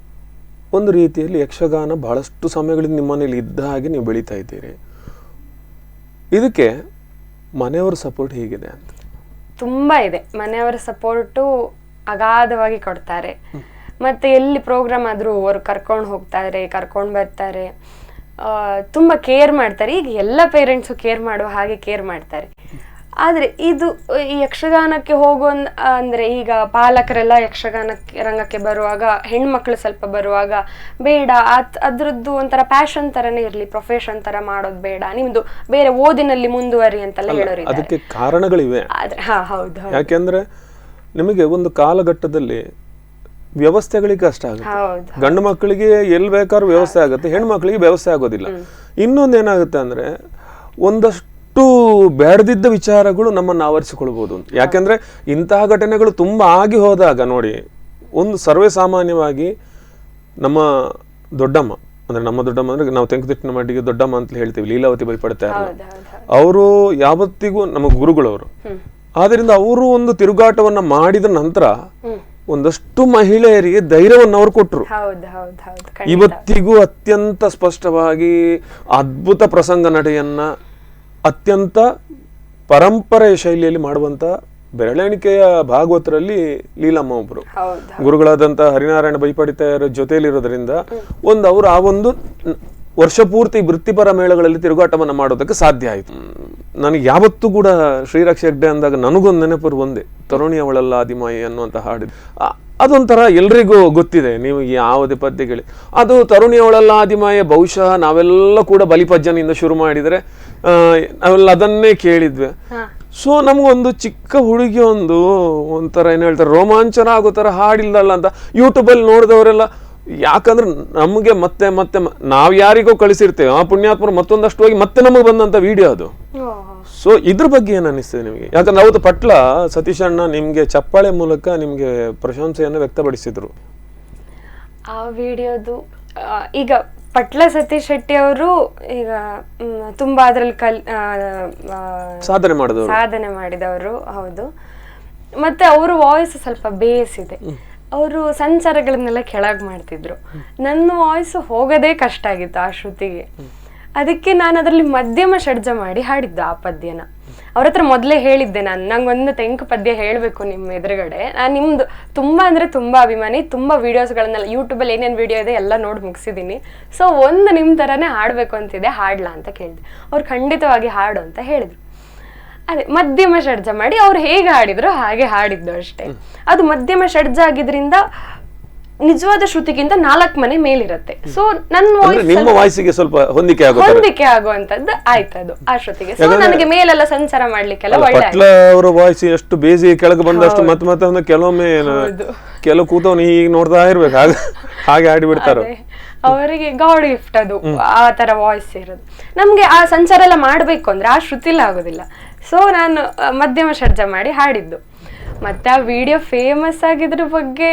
ಒಂದು ರೀತಿಯಲ್ಲಿ ಯಕ್ಷಗಾನ ಬಹಳಷ್ಟು ಸಮಯಗಳಿಂದ ನಿಮ್ಮ ಮನೆಯಲ್ಲಿ ಇದ್ದ ಹಾಗೆ ನೀವು ಬೆಳೀತಾ ಇದ್ದೀರಿ. ಇದಕ್ಕೆ ಮನೆಯವರ ಸಪೋರ್ಟ್ ಹೇಗಿದೆ ಅಂತ? ತುಂಬಾ ಇದೆ, ಮನೆಯವರ ಸಪೋರ್ಟು ಅಗಾಧವಾಗಿ ಕೊಡ್ತಾರೆ. ಮತ್ತೆ ಎಲ್ಲಿ ಪ್ರೋಗ್ರಾಮ್ ಆದ್ರೂ ಅವರು ಕರ್ಕೊಂಡು ಹೋಗ್ತಾರೆ, ಕರ್ಕೊಂಡು ಬರ್ತಾರೆ, ತುಂಬಾ ಕೇರ್ ಮಾಡ್ತಾರೆ. ಈಗ ಎಲ್ಲ ಪೇರೆಂಟ್ಸು ಕೇರ್ ಮಾಡುವ ಹಾಗೆ ಕೇರ್ ಮಾಡ್ತಾರೆ. ಆದ್ರೆ ಇದು ಈ ಯಕ್ಷಗಾನಕ್ಕೆ ಅಂದ್ರೆ ಈಗ ಪಾಲಕರೆಲ್ಲ ಯಕ್ಷಗಾನಕ್ಕೆ ರಂಗಕ್ಕೆ ಬರುವಾಗ, ಹೆಣ್ಮಕ್ಳು ಸ್ವಲ್ಪ ಬರುವಾಗ ಬೇಡ ಅದ್ರದ್ದು ಒಂಥರ ಪ್ಯಾಷನ್ ತರನೇ ಇರ್ಲಿ, ಪ್ರೊಫೆಷನ್ ತರ ಮಾಡೋದು ಬೇಡ, ನಿಮ್ದು ಬೇರೆ ಓದಿನಲ್ಲಿ ಮುಂದುವರಿ ಅಂತೆಲ್ಲ ಹೇಳೋರು. ಅದಕ್ಕೆ ಕಾರಣಗಳಿವೆ. ಹೌದು, ಯಾಕೆಂದ್ರೆ ನಿಮಗೆ ಒಂದು ಕಾಲಘಟ್ಟದಲ್ಲಿ ವ್ಯವಸ್ಥೆಗಳಿಗೆ ಕಷ್ಟ ಆಗುತ್ತೆ. ಗಂಡು ಮಕ್ಕಳಿಗೆ ಎಲ್ಲಿ ಬೇಕಾದ್ರೂ ವ್ಯವಸ್ಥೆ ಆಗುತ್ತೆ, ಹೆಣ್ಮಕ್ಳಿಗೆ ವ್ಯವಸ್ಥೆ ಆಗೋದಿಲ್ಲ. ಇನ್ನೊಂದೇನಾಗುತ್ತೆ ಅಂದ್ರೆ ಒಂದಷ್ಟು ಬೇಡದಿದ್ದ ವಿಚಾರಗಳು ನಮ್ಮನ್ನು ಆವರಿಸಿಕೊಳ್ಬಹುದು. ಯಾಕೆಂದ್ರೆ ಇಂತಹ ಘಟನೆಗಳು ತುಂಬಾ ಆಗಿ ಹೋದಾಗ ನೋಡಿ, ಒಂದು ಸರ್ವೇ ಸಾಮಾನ್ಯವಾಗಿ ನಮ್ಮ ದೊಡ್ಡಮ್ಮ ಅಂದ್ರೆ ನಾವು ತೆಂಕುತಿಟ್ಟಿನ ಮಟ್ಟಿಗೆ ದೊಡ್ಡಮ್ಮ ಅಂತ ಹೇಳ್ತೀವಿ, ಲೀಲಾವತಿ ಬೈಪಡ್ತಾರೆ, ಅವರು ಯಾವತ್ತಿಗೂ ನಮ್ಮ ಗುರುಗಳವರು. ಆದ್ರಿಂದ ಅವರು ಒಂದು ತಿರುಗಾಟವನ್ನ ಮಾಡಿದ ನಂತರ ಒಂದಷ್ಟು ಮಹಿಳೆಯರಿಗೆ ಧೈರ್ಯವನ್ನು ಅವರು ಕೊಟ್ಟರು. ಇವತ್ತಿಗೂ ಅತ್ಯಂತ ಸ್ಪಷ್ಟವಾಗಿ ಅದ್ಭುತ ಪ್ರಸಂಗ ನಡೆಯನ್ನ ಅತ್ಯಂತ ಪರಂಪರೆಯ ಶೈಲಿಯಲ್ಲಿ ಮಾಡುವಂತ ಬೆರಳೆಣಿಕೆಯ ಭಾಗವತರಲ್ಲಿ ಲೀಲಮ್ಮ ಒಬ್ರು. ಗುರುಗಳಾದಂತ ಹರಿನಾರಾಯಣ ಬೈಪಡಿತಾಯರ ಜೊತೆಯಲ್ಲಿರೋದ್ರಿಂದ ಅವರು ಆ ಒಂದು ವರ್ಷ ಪೂರ್ತಿ ವೃತ್ತಿಪರ ಮೇಳಗಳಲ್ಲಿ ತಿರುಗಾಟವನ್ನ ಮಾಡೋದಕ್ಕೆ ಸಾಧ್ಯ ಆಯ್ತು. ನನಗೆ ಯಾವತ್ತೂ ಕೂಡ ಶ್ರೀರಕ್ಷ ಹೆಗ್ಡೆ ಅಂದಾಗ ನನಗೊಂದು ನೆನಪರು ಒಂದೇ, ತರುಣಿ ಅವಳಲ್ಲ ಆದಿಮಾಯಿ ಅನ್ನುವಂತ ಹಾಡಿದ್ದು. ಅದೊಂಥರ ಎಲ್ರಿಗೂ ಗೊತ್ತಿದೆ, ನೀವು ಯಾವುದೇ ಪದ್ಯಗಳು ಅದು ತರುಣಿ ಅವಳಲ್ಲ ಆದಿಮಾಯ. ಬಹುಶಃ ನಾವೆಲ್ಲ ಕೂಡ ಬಲಿಪಜ್ಜನಿಂದ ಶುರು ಮಾಡಿದರೆ ನಾವೆಲ್ಲ ಅದನ್ನೇ ಕೇಳಿದ್ವಿ. ಸೊ ನಮಗೊಂದು ಚಿಕ್ಕ ಹುಡುಗಿ ಒಂಥರ ಏನ್ ಹೇಳ್ತಾರೆ, ರೋಮಾಂಚನ ಆಗೋ ತರ ಹಾಡಿಲ್ಲಲ್ಲ ಅಂತ ಯೂಟ್ಯೂಬಲ್ಲಿ ನೋಡಿದವರೆಲ್ಲ. ಯಾಕಂದ್ರೆ ನಮಗೆ ಮತ್ತೆ ಮತ್ತೆ ನಾವ್ ಯಾರಿಗೋ ಕಳಿಸಿರ್ತೇವೆ, ಆ ಪುಣ್ಯಾತ್ಮರು ಮತ್ತೊಂದಷ್ಟು ಹೋಗಿ ಮತ್ತೆ ನಮಗೆ ಬಂದಂತ ವಿಡಿಯೋ ಅದು. ಸೊ ಇದ್ರ ಬಗ್ಗೆ ಏನ್ ಅನಿಸ್ತದೆ ನಿಮಗೆ? ಯಾಕಂದ್ರೆ ಅವತ್ತು ಪಟ್ಲ ಸತೀಶ್ ಅಣ್ಣ ನಿಮ್ಗೆ ಚಪ್ಪಾಳೆ ಮೂಲಕ ನಿಮ್ಗೆ ಪ್ರಶಂಸೆಯನ್ನು ವ್ಯಕ್ತಪಡಿಸಿದ್ರು. ಆ ವಿಡಿಯೋದು ಈಗ ಪಟ್ಲ ಸತೀಶ್ ಶೆಟ್ಟಿ ಅವರು ಈಗ ತುಂಬಾ ಅದ್ರಲ್ಲಿ ಸಾಧನೆ ಮಾಡಿದವರು. ಹೌದು. ಮತ್ತೆ ಅವ್ರ ವಾಯ್ಸ್ ಸ್ವಲ್ಪ ಬೇಸ್ ಇದೆ. ಅವರು ಸಂಚಾರಗಳನ್ನೆಲ್ಲ ಕೆಳಗೆ ಮಾಡ್ತಿದ್ರು. ನನ್ನ ವಾಯ್ಸ್ ಹೋಗೋದೇ ಕಷ್ಟ ಆಗಿತ್ತು ಆ ಶ್ರುತಿಗೆ. ಅದಕ್ಕೆ ನಾನು ಅದರಲ್ಲಿ ಮಧ್ಯಮ ಷಡ್ಜ ಮಾಡಿ ಹಾಡಿದ್ದು ಆ ಪದ್ಯನ. ಅವ್ರ ಹತ್ರ ಮೊದಲೇ ಹೇಳಿದ್ದೆ, ನಂಗೊಂದು ತೆಂಕು ಪದ್ಯ ಹೇಳಬೇಕು ನಿಮ್ಮ ಎದುರುಗಡೆ, ನಾನು ನಿಮ್ದು ತುಂಬಾ ಅಂದ್ರೆ ತುಂಬಾ ಅಭಿಮಾನಿ, ತುಂಬಾ ವಿಡಿಯೋಸ್ಗಳನ್ನೆಲ್ಲ ಯೂಟ್ಯೂಬಲ್ಲಿ ಏನೇನು ವಿಡಿಯೋ ಇದೆ ಎಲ್ಲ ನೋಡಿ ಮುಗಿಸಿದ್ದೀನಿ, ಸೊ ಒಂದು ನಿಮ್ಮ ಥರನೇ ಹಾಡಬೇಕು ಅಂತಿದೆ, ಹಾಡ್ಲಾ ಅಂತ ಕೇಳಿದೆ. ಅವ್ರು ಖಂಡಿತವಾಗಿ ಹಾಡು ಅಂತ ಹೇಳಿದ್ರು. ಅದೇ ಮಧ್ಯಮ ಷಡ್ಜ ಮಾಡಿ ಅವ್ರು ಹೇಗೆ ಹಾಡಿದ್ರು ಹಾಗೆ ಹಾಡಿದ್ದು ಅಷ್ಟೇ. ಅದು ಮಧ್ಯಮ ಷಡ್ಜ ಆಗಿದ್ರಿಂದ ನಿಜವಾದ ಶ್ರುತಿಗಿಂತ 4 ಮನೆ ಮೇಲಿರುತ್ತೆ. ಸೊ ನನ್ನ ವಾಯ್ಸಿಗೆ ಸ್ವಲ್ಪ ಹೊಂದಿಕೆ ಆಗುವಂತದ್ದು ಆಯ್ತದು ಆ ಶ್ರುತಿಗೆ. ಸೊ ನನಗೆ ಮೇಲೆಲ್ಲ ಸಂಚಾರ ಮಾಡ್ಲಿಕ್ಕೆಲ್ಲ ಒಳ್ಳೆ. ಅವರ ವಾಯ್ಸ್ ಎಷ್ಟು ಬೇಸಿ ಕೆಳಗೆ ಬಂದಷ್ಟು ಮತ್ತೆ ಕೆಲವೊಮ್ಮೆ ಕೆಲವು ಕೂತವನು ಹೀಗೆ ನೋಡ್ತಾ ಇರ್ಬೇಕು, ಹಾಗೆ ಹಾಡಿ ಬಿಡ್ತಾರೆ. ಅವರಿಗೆ ಗಾಡ್ ಗಿಫ್ಟ್ ಅದು, ಆ ತರ ವಾಯ್ಸ್ ಇರೋದು. ನಮ್ಗೆ ಆ ಸಂಚಾರ ಎಲ್ಲ ಮಾಡ್ಬೇಕು ಅಂದ್ರೆ ಆ ಶ್ರುತಿಲ್ಲ ಆಗೋದಿಲ್ಲ. ಸೊ ನಾನು ಮಧ್ಯಮ ಷಡ್ಜ ಮಾಡಿ ಹಾಡಿದ್ದು. ಮತ್ತೆ ಆ ವಿಡಿಯೋ ಫೇಮಸ್ ಆಗಿದ್ರ ಬಗ್ಗೆ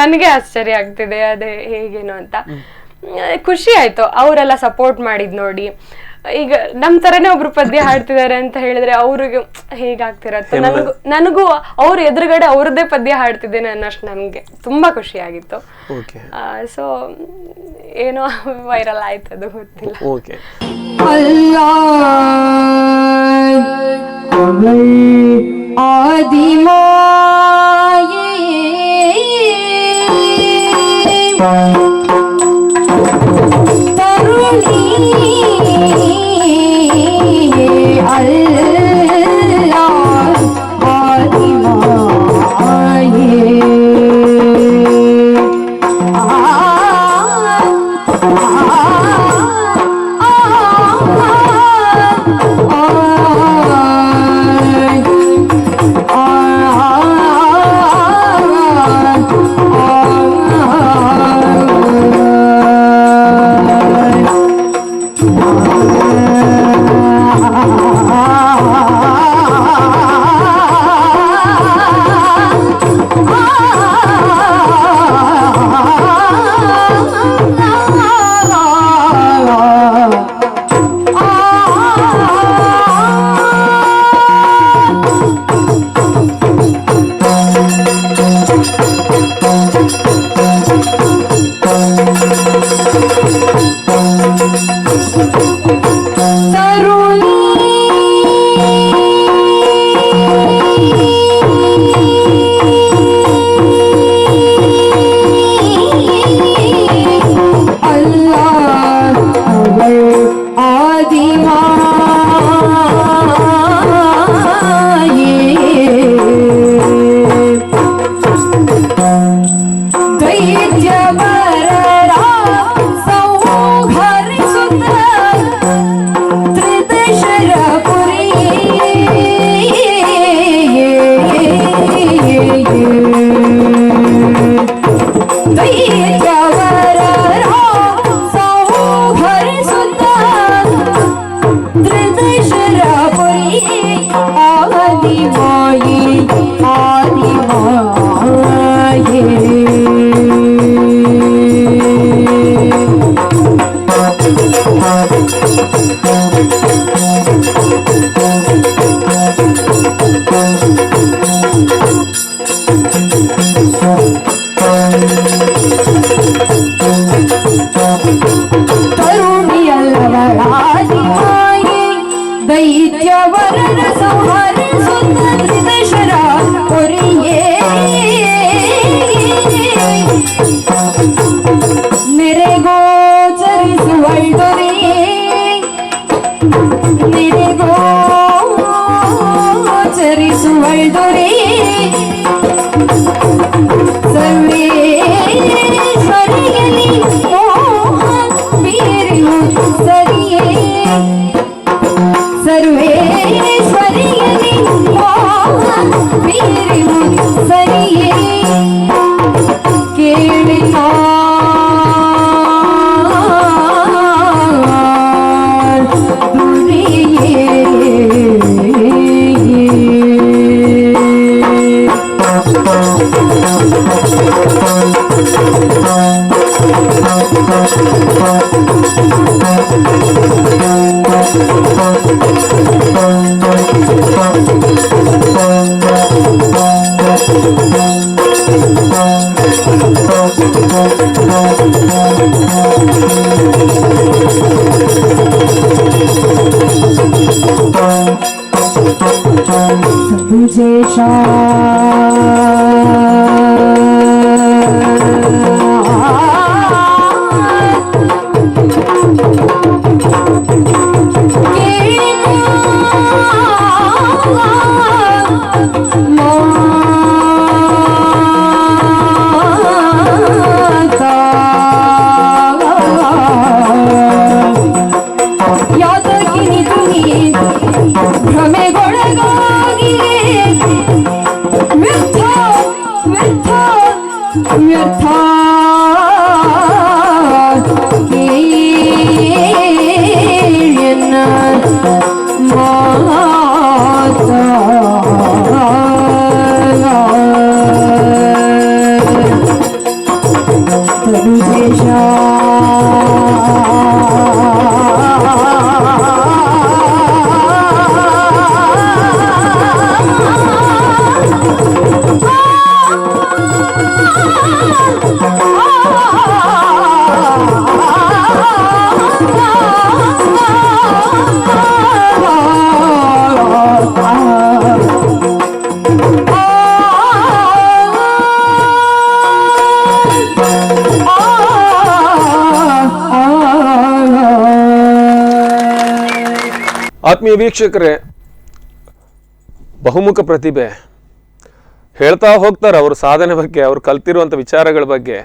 ನನಗೆ ಆಶ್ಚರ್ಯ ಆಗ್ತಿದೆ, ಅದೇ ಹೇಗೇನು ಅಂತ. ಖುಷಿ ಆಯ್ತು ಅವರೆಲ್ಲ ಸಪೋರ್ಟ್ ಮಾಡಿದ್ ನೋಡಿ. ಈಗ ನಮ್ ತರನೇ ಒಬ್ರು ಪದ್ಯ ಹಾಡ್ತಿದ್ದಾರೆ ಅಂತ ಹೇಳಿದ್ರೆ ಅವ್ರಿಗೆ ಹೇಗಾಗ್ತಿರತ್ತೆ, ನನಗೂ ಅವ್ರ ಎದುರುಗಡೆ ಅವ್ರದ್ದೇ ಪದ್ಯ ಹಾಡ್ತಿದ್ದೇನೆ ಅನ್ನೋಷ್ಟು ನನ್ಗೆ ತುಂಬಾ ಖುಷಿ ಆಗಿತ್ತು. ಸೊ ಏನೋ ವೈರಲ್ ಆಯ್ತು, ಅದು ಗೊತ್ತಿಲ್ಲ. ಆತ್ಮೀಯ ವೀಕ್ಷಕರೇ, ಬಹುಮುಖ ಪ್ರತಿಭೆ ಹೇಳ್ತಾ ಹೋಗ್ತಾರೆ ಅವ್ರ ಸಾಧನೆ ಬಗ್ಗೆ, ಅವ್ರು ಕಲ್ತಿರುವಂಥ ವಿಚಾರಗಳ ಬಗ್ಗೆ.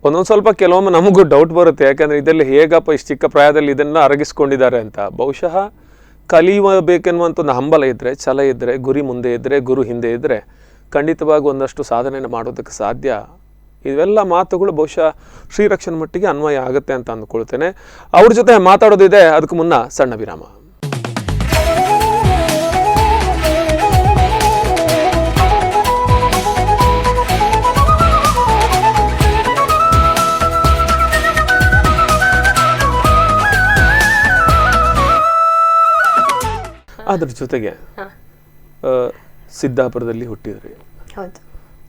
ಒಂದೊಂದು ಸ್ವಲ್ಪ ಕೆಲವೊಮ್ಮೆ ನಮಗೂ ಡೌಟ್ ಬರುತ್ತೆ, ಯಾಕಂದರೆ ಇದೆಲ್ಲ ಹೇಗಪ್ಪ ಇಷ್ಟು ಚಿಕ್ಕ ಪ್ರಾಯದಲ್ಲಿ ಇದನ್ನು ಅರಗಿಸ್ಕೊಂಡಿದ್ದಾರೆ ಅಂತ. ಬಹುಶಃ ಕಲಿಯಬೇಕೆನ್ನುವಂಥ ಒಂದು ಹಂಬಲ ಇದ್ದರೆ, ಛಲ ಇದ್ದರೆ, ಗುರಿ ಮುಂದೆ ಇದ್ದರೆ, ಗುರು ಹಿಂದೆ ಇದ್ದರೆ ಖಂಡಿತವಾಗಿ ಒಂದಷ್ಟು ಸಾಧನೆಯನ್ನು ಮಾಡೋದಕ್ಕೆ ಸಾಧ್ಯ. ಇವೆಲ್ಲ ಮಾತುಗಳು ಬಹುಶಃ ಶ್ರೀರಕ್ಷನ್ ಮಟ್ಟಿಗೆ ಅನ್ವಯ ಆಗುತ್ತೆ ಅಂತ ಅಂದ್ಕೊಳ್ತೇನೆ. ಅವ್ರ ಜೊತೆ ಮಾತಾಡೋದಿದೆ, ಅದಕ್ಕೂ ಮುನ್ನ ಸಣ್ಣ ವಿರಾಮ. ಅದ್ರ ಜೊತೆಗೆ ಸಿದ್ದಾಪುರದಲ್ಲಿ ಹುಟ್ಟಿದ್ರಿ,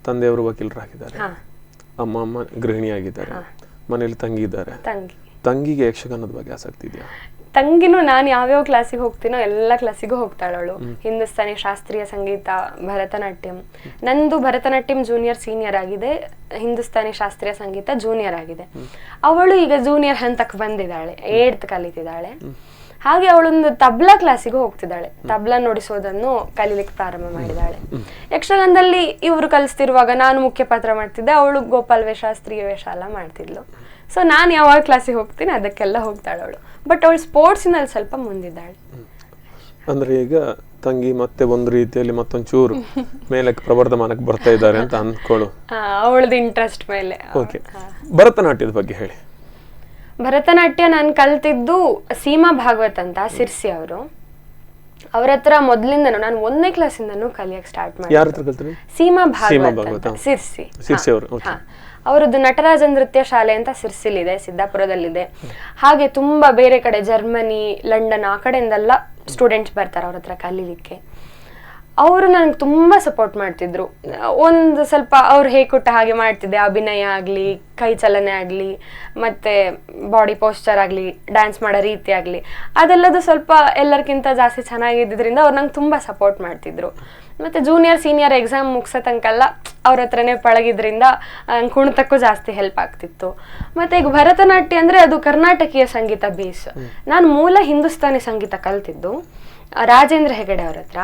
ತಂದೆಯವರು ವಕೀಲರಾಗಿದ್ದಾರೆ, ಅಮ್ಮ ಗೃಹಿಣಿಯಾಗಿದ್ದಾರೆ, ಮನೆಯಲ್ಲಿ ತಂಗಿ ಇದ್ದಾರೆ. ತಂಗಿಗೆ ಯಕ್ಷಗಾನದ ಬಗ್ಗೆ ಆಸಕ್ತಿ ಇದೆಯಾ? ತಂಗಿನೂ ನಾನು ಯಾವ್ಯಾವ ಕ್ಲಾಸಿಗೆ ಹೋಗ್ತೀನೋ ಎಲ್ಲ ಕ್ಲಾಸಿಗೂ ಹೋಗ್ತಾಳವಳು. ಹಿಂದೂಸ್ತಾನಿ ಶಾಸ್ತ್ರೀಯ ಸಂಗೀತ, ಭರತನಾಟ್ಯಂ. ನಂದು ಭರತನಾಟ್ಯಂ ಜೂನಿಯರ್ ಸೀನಿಯರ್ ಆಗಿದೆ, ಹಿಂದೂಸ್ತಾನಿ ಶಾಸ್ತ್ರೀಯ ಸಂಗೀತ ಜೂನಿಯರ್ ಆಗಿದೆ. ಅವಳು ಈಗ ಜೂನಿಯರ್ ಹಂತಕ್ಕೆ ಬಂದಿದ್ದಾಳೆ, 8th ಕಲಿತಿದ್ದಾಳೆ. ಹಾಗೆ ಅವಳೊಂದು ತಬ್ಲಾ ಕ್ಲಾಸಿಗೂ ಹೋಗ್ತಿದ್ದಾಳೆ, ತಬ್ಲಾ ನುಡಿಸೋದನ್ನು ಕಲೀಲಿಕ್ಕೆ ಪ್ರಾರಂಭ ಮಾಡಿದಾಳೆ. ಯಕ್ಷಗಾನದಲ್ಲಿ ಇವರು ಕಲಿಸ್ತಿರುವಾಗ ನಾನು ಮುಖ್ಯ ಪಾತ್ರ ಮಾಡ್ತಿದ್ದೆ, ಅವಳು ಗೋಪಾಲ್ ವೇಷ, ಸ್ತ್ರೀಯ ವೇಷ ಎಲ್ಲ ಮಾಡ್ತಿದ್ಲು. ಸೊ ನಾನು ಯಾವಾಗ ಕ್ಲಾಸಿಗೆ ಹೋಗ್ತೀನಿ ಅದಕ್ಕೆಲ್ಲ ಹೋಗ್ತಾಳೆ ಅವಳು. ಬಟ್ ಅವಳು ಸ್ಪೋರ್ಟ್ಸಿನಲ್ಲಿ ಸ್ವಲ್ಪ ಮುಂದಿದ್ದಾಳೆ. ಅಂದ್ರೆ ಈಗ ತಂಗಿ ಮತ್ತೆ ಒಂದು ರೀತಿಯಲ್ಲಿ ಮತ್ತೊಂದು ಚೂರು ಮೇಲಕ್ಕೆ ಪ್ರವರ್ಧಮಾನಕ್ಕೆ ಬರ್ತಾ ಇದ್ದಾರೆ ಅಂತ ಅಂದ್ಕೊಳ್ಳು. ಅವಳದು ಇಂಟ್ರೆಸ್ಟ್ ಮೇಲೆ. ಓಕೆ, ಭರತನಾಟ್ಯದ ಬಗ್ಗೆ ಹೇಳಿ. ಭರತನಾಟ್ಯ ನಾನು ಕಲ್ತಿದ್ದು ಸೀಮಾ ಭಾಗವತ್ ಅಂತ, ಸಿರ್ಸಿ ಅವರು. ಅವ್ರ ಹತ್ರ ಮೊದ್ಲಿಂದನು ನಾನು 1ನೇ ಕ್ಲಾಸಿಂದನೂ ಕಲಿಯಕ್ಕೆ ಸ್ಟಾರ್ಟ್ ಮಾಡಿದೆ. ಸೀಮಾ ಭಾಗವತ್ ಅಂತ, ಸಿರ್ಸಿ ಅವರು. ಅವರದ್ದು ನಟರಾಜ ನೃತ್ಯ ಶಾಲೆ ಅಂತ ಸಿರ್ಸಿಲಿದೆ, ಸಿದ್ದಾಪುರದಲ್ಲಿದೆ. ಹಾಗೆ ತುಂಬಾ ಬೇರೆ ಕಡೆ ಜರ್ಮನಿ, ಲಂಡನ್ ಆ ಕಡೆಯಿಂದೆಲ್ಲ ಸ್ಟೂಡೆಂಟ್ಸ್ ಬರ್ತಾರೆ ಅವ್ರ ಹತ್ರ ಕಲೀಲಿಕ್ಕೆ. ಅವರು ನನಗೆ ತುಂಬ ಸಪೋರ್ಟ್ ಮಾಡ್ತಿದ್ರು. ಒಂದು ಸ್ವಲ್ಪ ಅವ್ರು ಹೇಗೆ ಕೊಟ್ಟ ಹಾಗೆ ಮಾಡ್ತಿದ್ದೆ, ಅಭಿನಯ ಆಗಲಿ, ಕೈ ಚಲನೆ ಆಗಲಿ, ಮತ್ತು ಬಾಡಿ ಪೋಸ್ಚರ್ ಆಗಲಿ, ಡ್ಯಾನ್ಸ್ ಮಾಡೋ ರೀತಿ ಆಗಲಿ, ಅದೆಲ್ಲದು ಸ್ವಲ್ಪ ಎಲ್ಲರಿಗಿಂತ ಜಾಸ್ತಿ ಚೆನ್ನಾಗಿದ್ದರಿಂದ ಅವ್ರು ನಂಗೆ ತುಂಬ ಸಪೋರ್ಟ್ ಮಾಡ್ತಿದ್ರು. ಮತ್ತು ಜೂನಿಯರ್ ಸೀನಿಯರ್ ಎಕ್ಸಾಮ್ ಮುಗಿಸೋ ತನಕಲ್ಲ ಅವ್ರ ಹತ್ರನೇ ಪಳಗಿದ್ರಿಂದ ಕುಣಿತಕ್ಕೂ ಜಾಸ್ತಿ ಹೆಲ್ಪ್ ಆಗ್ತಿತ್ತು. ಮತ್ತು ಈಗ ಭರತನಾಟ್ಯ ಅಂದರೆ ಅದು ಕರ್ನಾಟಕೀಯ ಸಂಗೀತ ಬೇಸ್. ನಾನು ಮೂಲ ಹಿಂದೂಸ್ತಾನಿ ಸಂಗೀತ ಕಲ್ತಿದ್ದು ರಾಜೇಂದ್ರ ಹೆಗಡೆ ಅವ್ರ ಹತ್ರ.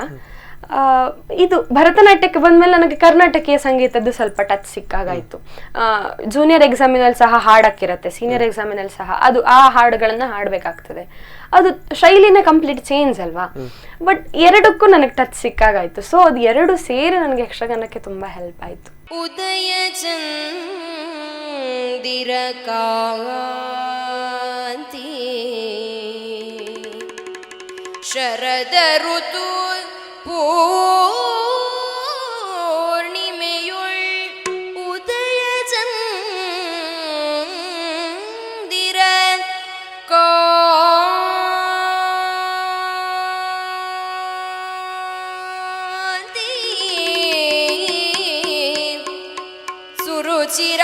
ಇದು ಭರತನಾಟ್ಯಕ್ಕೆ ಬಂದ್ಮೇಲೆ ನನಗೆ ಕರ್ನಾಟಕೀಯ ಸಂಗೀತದ್ದು ಸ್ವಲ್ಪ ಟಚ್ ಸಿಕ್ಕಾಗಾಯ್ತು. ಜೂನಿಯರ್ ಎಕ್ಸಾಮಿನಲ್ಲಿ ಸಹ ಹಾಡಕ್ಕಿರತ್ತೆ, ಸೀನಿಯರ್ ಎಕ್ಸಾಮಿನಲ್ಲಿ ಸಹ ಅದು ಆ ಹಾಡುಗಳನ್ನ ಹಾಡ್ಬೇಕಾಗ್ತದೆ. ಅದು ಶೈಲಿನೇ ಕಂಪ್ಲೀಟ್ ಚೇಂಜ್ ಅಲ್ವಾ. ಬಟ್ ಎರಡಕ್ಕೂ ನನಗೆ ಟಚ್ ಸಿಕ್ಕಾಗಾಯ್ತು. ಸೊ ಅದು ಎರಡು ಸೇರಿ ನನಗೆ ಯಕ್ಷಗಾನಕ್ಕೆ ತುಂಬಾ ಹೆಲ್ಪ್ ಆಯ್ತು. ಉದಯ ಚಂದಿರ ಕಾಂತಿ ಶರದ ಋತು ಪೂರ್ಣಿಮೆಯುಳ್ ಉದಯ ಚಂದಿರ ಕಾಂತಿ ಸುರುಚಿರ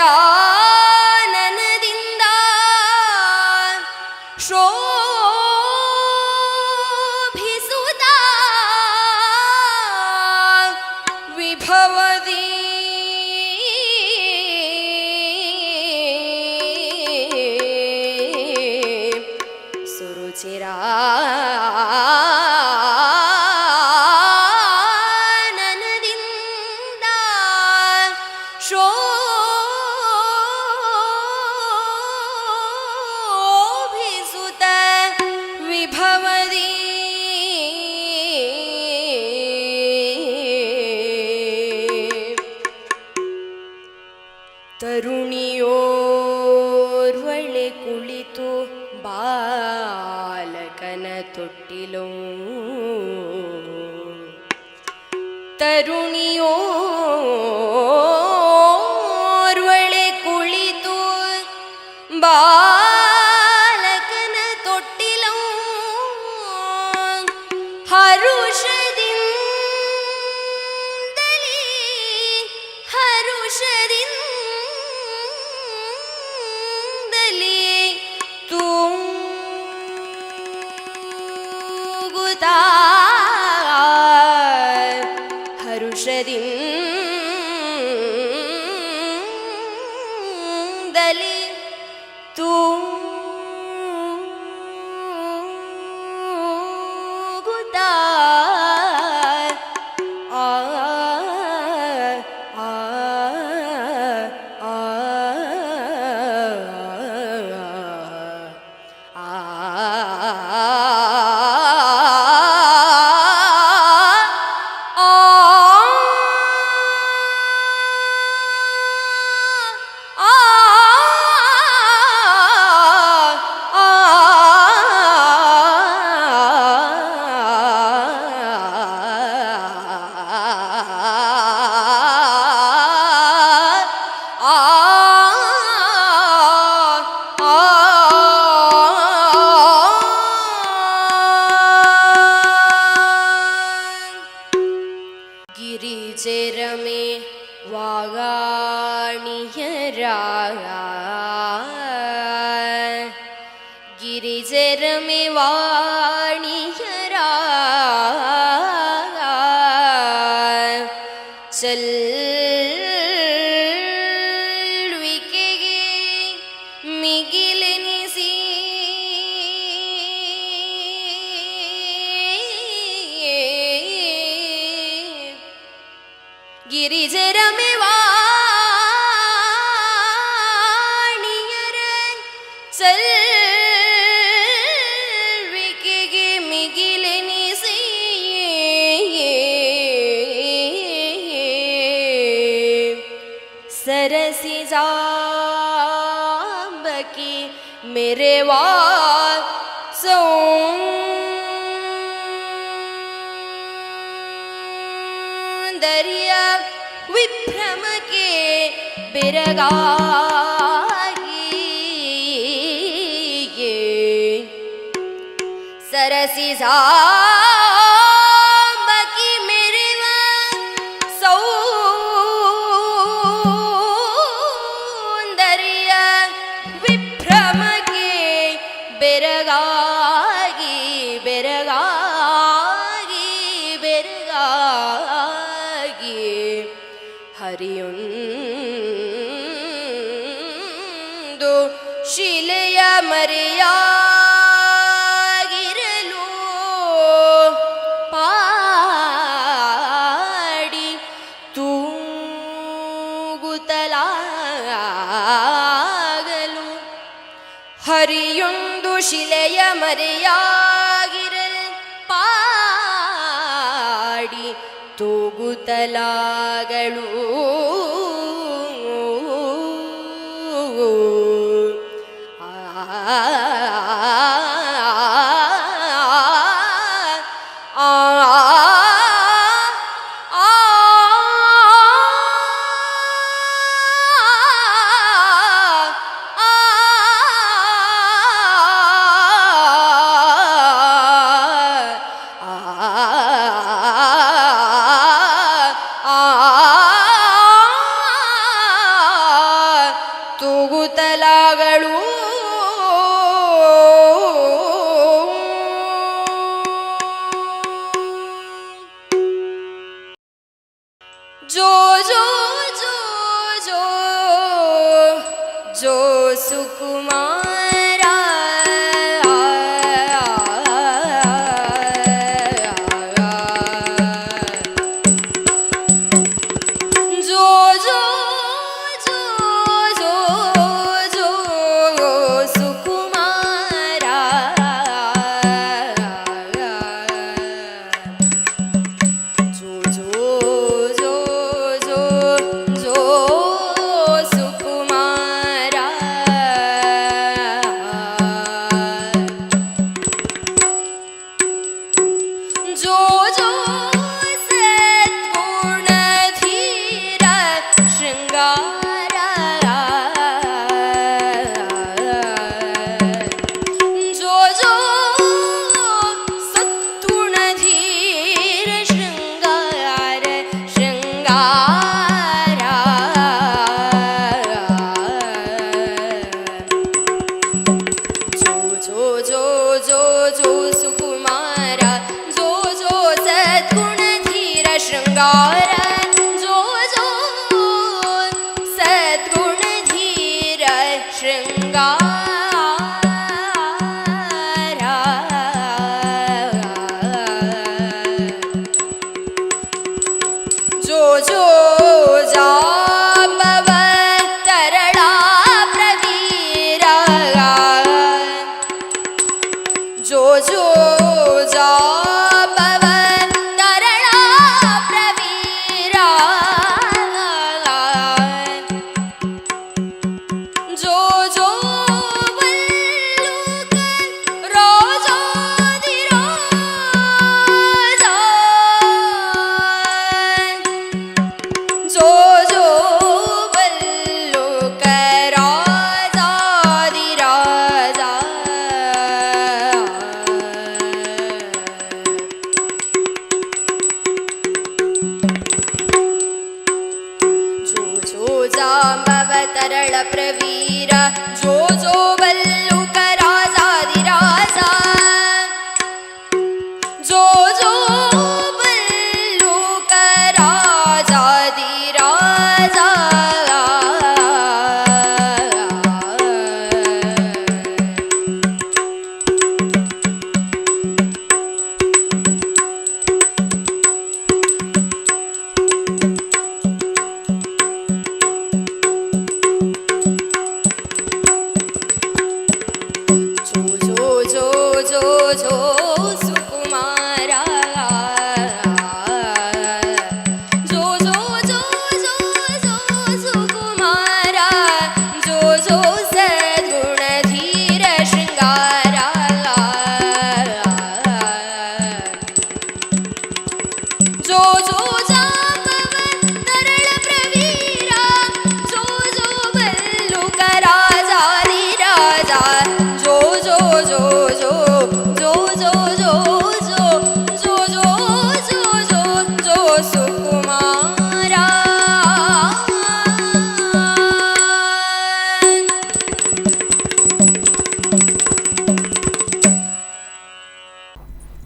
ತರುಣಿಯೋರ್ವಳೆ ಕುಳಿತು ಬಾಲಕನ ತೊಟ್ಟಿಲಂ ಹರುಷದಿಂದಲೇ ತೂಗುತ್ತಾ ಹರುಷದಿಂದಲೇ ತೂಗುತ್ತಾ ಆ ಆ ಆ ಗಿರಿಜೆರಮೆ ವಾಗಾಣಿಯರ ಗಿರಿಜೆರಮೆ ವಾಣಿಯರ ಚಲ್ವಿಕೆಗೆ ಮಿಗಿಲೆನಿಸಿ ಗಿರಿಜರಮೆ ವಾಣಿಯರ ಚಲ್ವಿಕೆಗೆ ಮಿಗಿಲೆನಿಸಿ ಸರಸಿ ಜಾಂಬಕಿ ಮೆರೆವಾ ಸೌಂದರ್ಯ ವಿಭ್ರಮಕ್ಕೆ ಬೆರಗಾಗಿ ಸರಸಿ ಸಾಂಬಕಿ ಮೆರೆವ ಸೌಂದರ್ಯ ವಿಭ್ರಮಕ್ಕೆ ಬೆರಗಾಗಿ ಬೆರಗಾಗಿ ಬೆರಗಾಗಿ ಹರಿಯೊಂದು ಶಿಲೆಯ ಮರೆಯಾಗಿರಲು ಪಾಡಿ ತೂಗುತ್ತಲಾಗಲು ಹರಿಯೊಂದು ಶಿಲೆಯ ಮರೆಯಾಗಿರಲು ಪಾಡಿ ತೂಗುತ್ತಲಾಗಳು ತೂಗುತ್ತಲಾಗಳು ಜೋ ಜೋ ಜೋ ಜೋ ಜೋ ಸುಕುಮಾರ ಜೋ ಜೋ ಜೋ ಜೋ ಜೋ ಸುಕುಮಾರ ಜೋ ಜೋ ಜೋ ಜೋ ಜೋ ಸುಕುಮಾರ शृंगार जो जो सद्गुण धीर शृंगार जो जो जापव तरला प्रवीरा जो जो जापव तरला प्रवीरा जो जो वल्लुक राजाधिराजा जो जो वल्लुक राजाधिराजा जो जो जांबव तरल प्रवीर जो जो वल्लुक राजाधिराजा जो जो वल्लुक राजाधिराजा जो जो जो जो सुकुमारा जो जो जो जो जो सुकुमारा जो जो सद्गुण धीर शृंगारा जो जो जांबव तरल प्रवीरा जो जो वल्लुक राजाधिराजा जो जो जो जो जो जो जो जो जो जो जो जो जो सुकुमारा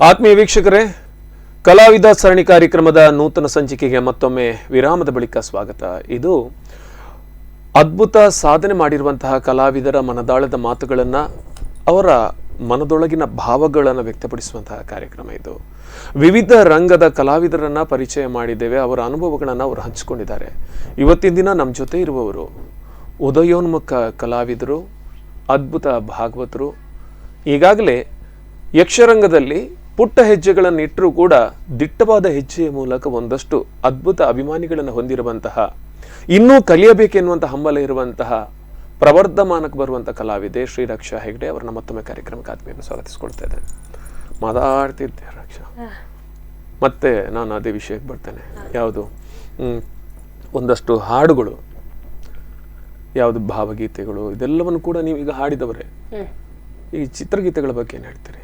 ಆತ್ಮೀಯ ವೀಕ್ಷಕರೇ, ಕಲಾವಿದ ಸರಣಿ ಕಾರ್ಯಕ್ರಮದ ನೂತನ ಸಂಚಿಕೆಗೆ ಮತ್ತೊಮ್ಮೆ ವಿರಾಮದ ಬಳಿಕ ಸ್ವಾಗತ. ಇದು ಅದ್ಭುತ ಸಾಧನೆ ಮಾಡಿರುವಂತಹ ಕಲಾವಿದರ ಮನದಾಳದ ಮಾತುಗಳನ್ನು, ಅವರ ಮನದೊಳಗಿನ ಭಾವಗಳನ್ನು ವ್ಯಕ್ತಪಡಿಸುವಂತಹ ಕಾರ್ಯಕ್ರಮ ಇದು. ವಿವಿಧ ರಂಗದ ಕಲಾವಿದರನ್ನ ಪರಿಚಯ ಮಾಡಿದ್ದೇವೆ. ಅವರ ಅನುಭವಗಳನ್ನು ಅವರು ಹಂಚಿಕೊಂಡಿದ್ದಾರೆ. ಇವತ್ತಿನ ದಿನ ನಮ್ಮ ಜೊತೆ ಇರುವವರು ಉದಯೋನ್ಮುಖ ಕಲಾವಿದರು, ಅದ್ಭುತ ಭಾಗವತರು. ಈಗಾಗಲೇ ಯಕ್ಷರಂಗದಲ್ಲಿ ಪುಟ್ಟ ಹೆಜ್ಜೆಗಳನ್ನು ಇಟ್ಟರೂ ಕೂಡ ದಿಟ್ಟವಾದ ಹೆಜ್ಜೆಯ ಮೂಲಕ ಒಂದಷ್ಟು ಅದ್ಭುತ ಅಭಿಮಾನಿಗಳನ್ನು ಹೊಂದಿರುವಂತಹ, ಇನ್ನೂ ಕಲಿಯಬೇಕೆನ್ನುವಂಥ ಹಂಬಲ ಇರುವಂತಹ, ಪ್ರವರ್ಧಮಾನಕ್ಕೆ ಬರುವಂಥ ಕಲಾವಿದೆ ಶ್ರೀ ರಕ್ಷಾ ಹೆಗ್ಡೆ ಅವರನ್ನ ಮತ್ತೊಮ್ಮೆ ಕಾರ್ಯಕ್ರಮಕ್ಕೆ ಆತ್ಮೀಯ ಸ್ವಾಗತಿಸ್ಕೊಳ್ತಾ ಇದ್ದೇನೆ. ಮಾತಾಡ್ತಿದ್ದೆ ರಕ್ಷಾ, ಮತ್ತೆ ನಾನು ಅದೇ ವಿಷಯಕ್ಕೆ ಬರ್ತೇನೆ. ಯಾವುದು ಒಂದಷ್ಟು ಹಾಡುಗಳು, ಯಾವುದು ಭಾವಗೀತೆಗಳು, ಇದೆಲ್ಲವನ್ನು ಕೂಡ ನೀವು ಈಗ ಹಾಡಿದವರೇ. ಈ ಚಿತ್ರಗೀತೆಗಳ ಬಗ್ಗೆ ಏನು ಹೇಳ್ತೀರಿ?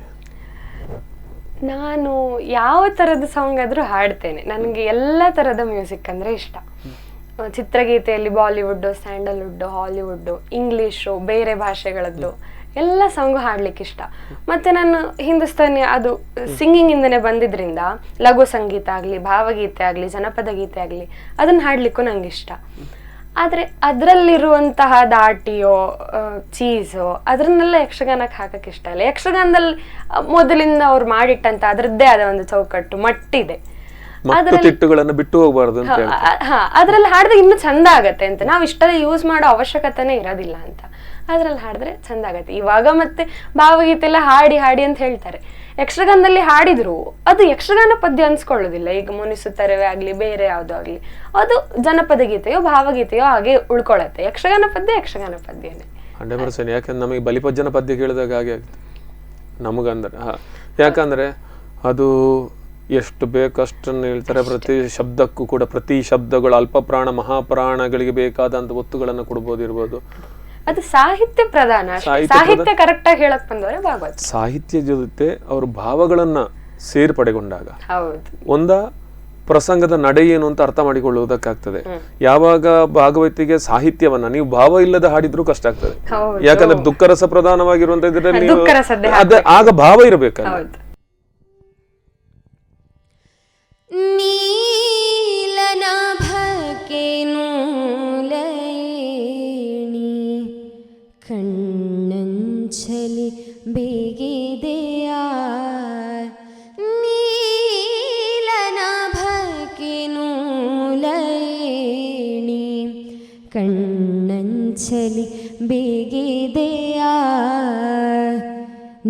ನಾನು ಯಾವ ಥರದ ಸಾಂಗ್ ಆದರೂ ಹಾಡ್ತೇನೆ. ನನಗೆ ಎಲ್ಲ ಥರದ ಮ್ಯೂಸಿಕ್ ಅಂದರೆ ಇಷ್ಟ. ಚಿತ್ರಗೀತೆಯಲ್ಲಿ ಬಾಲಿವುಡ್ಡು, ಸ್ಯಾಂಡಲ್ವುಡ್ಡು, ಹಾಲಿವುಡ್ಡು, ಇಂಗ್ಲೀಷು, ಬೇರೆ ಭಾಷೆಗಳದ್ದು ಎಲ್ಲ ಸಾಂಗು ಹಾಡ್ಲಿಕ್ಕೆ ಇಷ್ಟ. ಮತ್ತು ನಾನು ಹಿಂದೂಸ್ತಾನಿ ಅದು ಸಿಂಗಿಂಗಿಂದನೇ ಬಂದಿದ್ರಿಂದ ಲಘು ಸಂಗೀತ ಆಗಲಿ, ಭಾವಗೀತೆ ಆಗಲಿ, ಜನಪದ ಗೀತೆ ಆಗಲಿ ಅದನ್ನು ಹಾಡಲಿಕ್ಕೂ ನಂಗೆ ಇಷ್ಟ. ಆದರೆ ಅದರಲ್ಲಿರುವಂತಹ ದಾಟಿಯೋ ಚೀಸೋ ಅದನ್ನೆಲ್ಲ ಯಕ್ಷಗಾನಕ್ಕೆ ಹಾಕಕ್ಕೆ ಇಷ್ಟ ಇಲ್ಲ. ಯಕ್ಷಗಾನದಲ್ಲಿ ಮೊದಲಿಂದ ಅವ್ರು ಮಾಡಿಟ್ಟಂತ ಅದರದ್ದೇ ಆದ ಒಂದು ಚೌಕಟ್ಟು ಮಟ್ಟಿದೆ. ಬಿಟ್ಟು ಹೋಗಬಾರ್ದು ಅಂತ ಅದ್ರಲ್ಲಿ ಹಾಡಿದ್ರೆ ಇನ್ನೂ ಚಂದ ಆಗತ್ತೆ ಅಂತ. ನಾವು ಇಷ್ಟೆಲ್ಲ ಯೂಸ್ ಮಾಡೋ ಅವಶ್ಯಕತೆನೇ ಇರೋದಿಲ್ಲ ಅಂತ. ಅದ್ರಲ್ಲಿ ಹಾಡಿದ್ರೆ ಚಂದ ಆಗತ್ತೆ. ಇವಾಗ ಮತ್ತೆ ಭಾವಗೀತೆ ಎಲ್ಲ ಹಾಡಿ ಹಾಡಿ ಅಂತ ಹೇಳ್ತಾರೆ. ಯಕ್ಷಗಾನದಲ್ಲಿ ಹಾಡಿದ್ರು ಅದು ಯಕ್ಷಗಾನ ಪದ್ಯ ಅನ್ಸ್ಕೊಳ್ಳೋದಿಲ್ಲ. ಈಗ ಮುನಿಸುತ್ತರವೇ ಆಗ್ಲಿ, ಬೇರೆ ಯಾವುದೋ ಆಗ್ಲಿ, ಅದು ಜನಪದ ಗೀತೆಯೋ ಭಾವಗೀತೆಯೋ ಹಾಗೆ ಉಳ್ಕೊಳತ್ತೆ. ಯಕ್ಷಗಾನ ಪದ್ಯ ಯಕ್ಷಗಾನ ಪದ್ಯನೇ 100%. ಯಾಕಂದ್ರೆ ನಮಗೆ ಬಲಿಪಜ್ಜನ ಪದ್ಯ ಕೇಳಿದಾಗ ಹಾಗೆ ಆಗುತ್ತೆ ನಮಗಂದ್ರೆ. ಯಾಕಂದ್ರೆ ಅದು ಎಷ್ಟು ಬೇಕಷ್ಟನ್ನು ಹೇಳ್ತಾರೆ. ಪ್ರತಿ ಶಬ್ದಕ್ಕೂ ಕೂಡ ಪ್ರತಿ ಶಬ್ದಗಳು ಅಲ್ಪ ಪ್ರಾಣ ಮಹಾಪ್ರಾಣಗಳಿಗೆ ಬೇಕಾದಂತ ಒತ್ತುಗಳನ್ನು ಕೊಡ್ಬೋದಿರ್ಬೋದು. ಅದು ಸಾಹಿತ್ಯ ಪ್ರಧಾನ. ಸಾಹಿತ್ಯ ಕರೆಕ್ಟ್ ಆಗಿ ಹೇಳಕ್ ಬಂದವರೆ ಭಾಗವತ. ಸಾಹಿತ್ಯ ಜೊತೆ ಅವರು ಭಾವಗಳನ್ನ ಸೇರ್ಪಡೆಗೊಂಡಾಗ ಒಂದ ಪ್ರಸಂಗದ ನಡೆ ಏನು ಅಂತ ಅರ್ಥ ಮಾಡಿಕೊಳ್ಳುವುದಕ್ಕಾಗ್ತದೆ. ಯಾವಾಗ ಭಾಗವತಿಗೆ ಸಾಹಿತ್ಯವನ್ನ ನೀವು ಭಾವ ಇಲ್ಲದೆ ಹಾಡಿದ್ರೂ ಕಷ್ಟ ಆಗ್ತದೆ. ಯಾಕಂದ್ರೆ ದುಃಖರಸ ಪ್ರಧಾನವಾಗಿರುವಂತ ಇದ್ರೆ ಆಗ ಭಾವ ಇರಬೇಕಲ್ಲ. 你。ಕಣ್ಣಂಚಲಿ ಬೇಗಿದೆಯ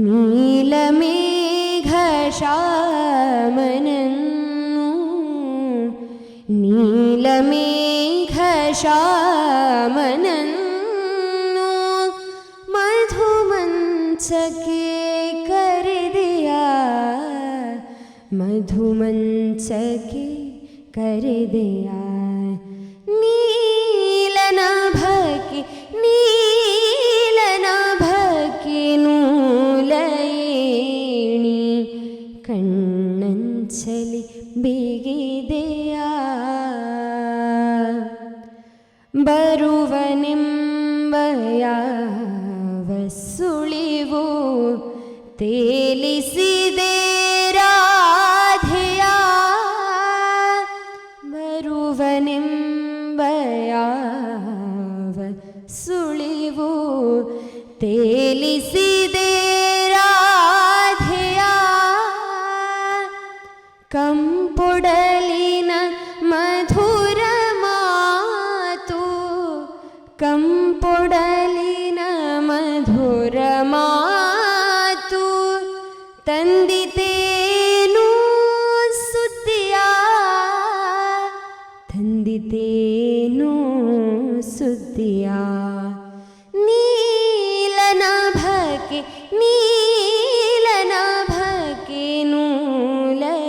ನೀಲಮೇಘ ಶ್ಯಾಮನನ್ನು ನೀಲಮೇಘ ಶ್ಯಾಮನನ್ನು ಮಧುಮಂಚಕ್ಕೆ ಕರೆದೆಯ ಮಧುಮಂಚಕ್ಕೆ ಕರೆದೆಯ ನೀಲನಭಕ್ಕೆ ನೀಲನಭಕ್ಕೆ ನೂಲಯೇಣಿ ಕಣ್ಣಂಚಲಿ ಬೇಗಿದೆಯ ಬರುವನೆಂಬ ಯಾವ ಸುಳಿವು ತೇಲಿಸಿದೆ ರಾಧೆಯ ಬರುವನೆಂಬ ಯಾವ ಸುಳಿವು ತೇಲಿಸಿದೆ ರಾಧೆಯ ಕಂಪೊಡಲಿನ ಮಧುರ ಮಾತು ಕಂಪೊಡಲಿನ ಮಧುರ ಮಾತು ತಂದಿತೇನು ಸುದ್ದಿಯ ತಂದಿತೇನು ಸುದ್ದಿಯ ನೀಲನಭಕ್ಕೆ ನೀಲನಭಕ್ಕೆ ನೂಲಯೇಣಿ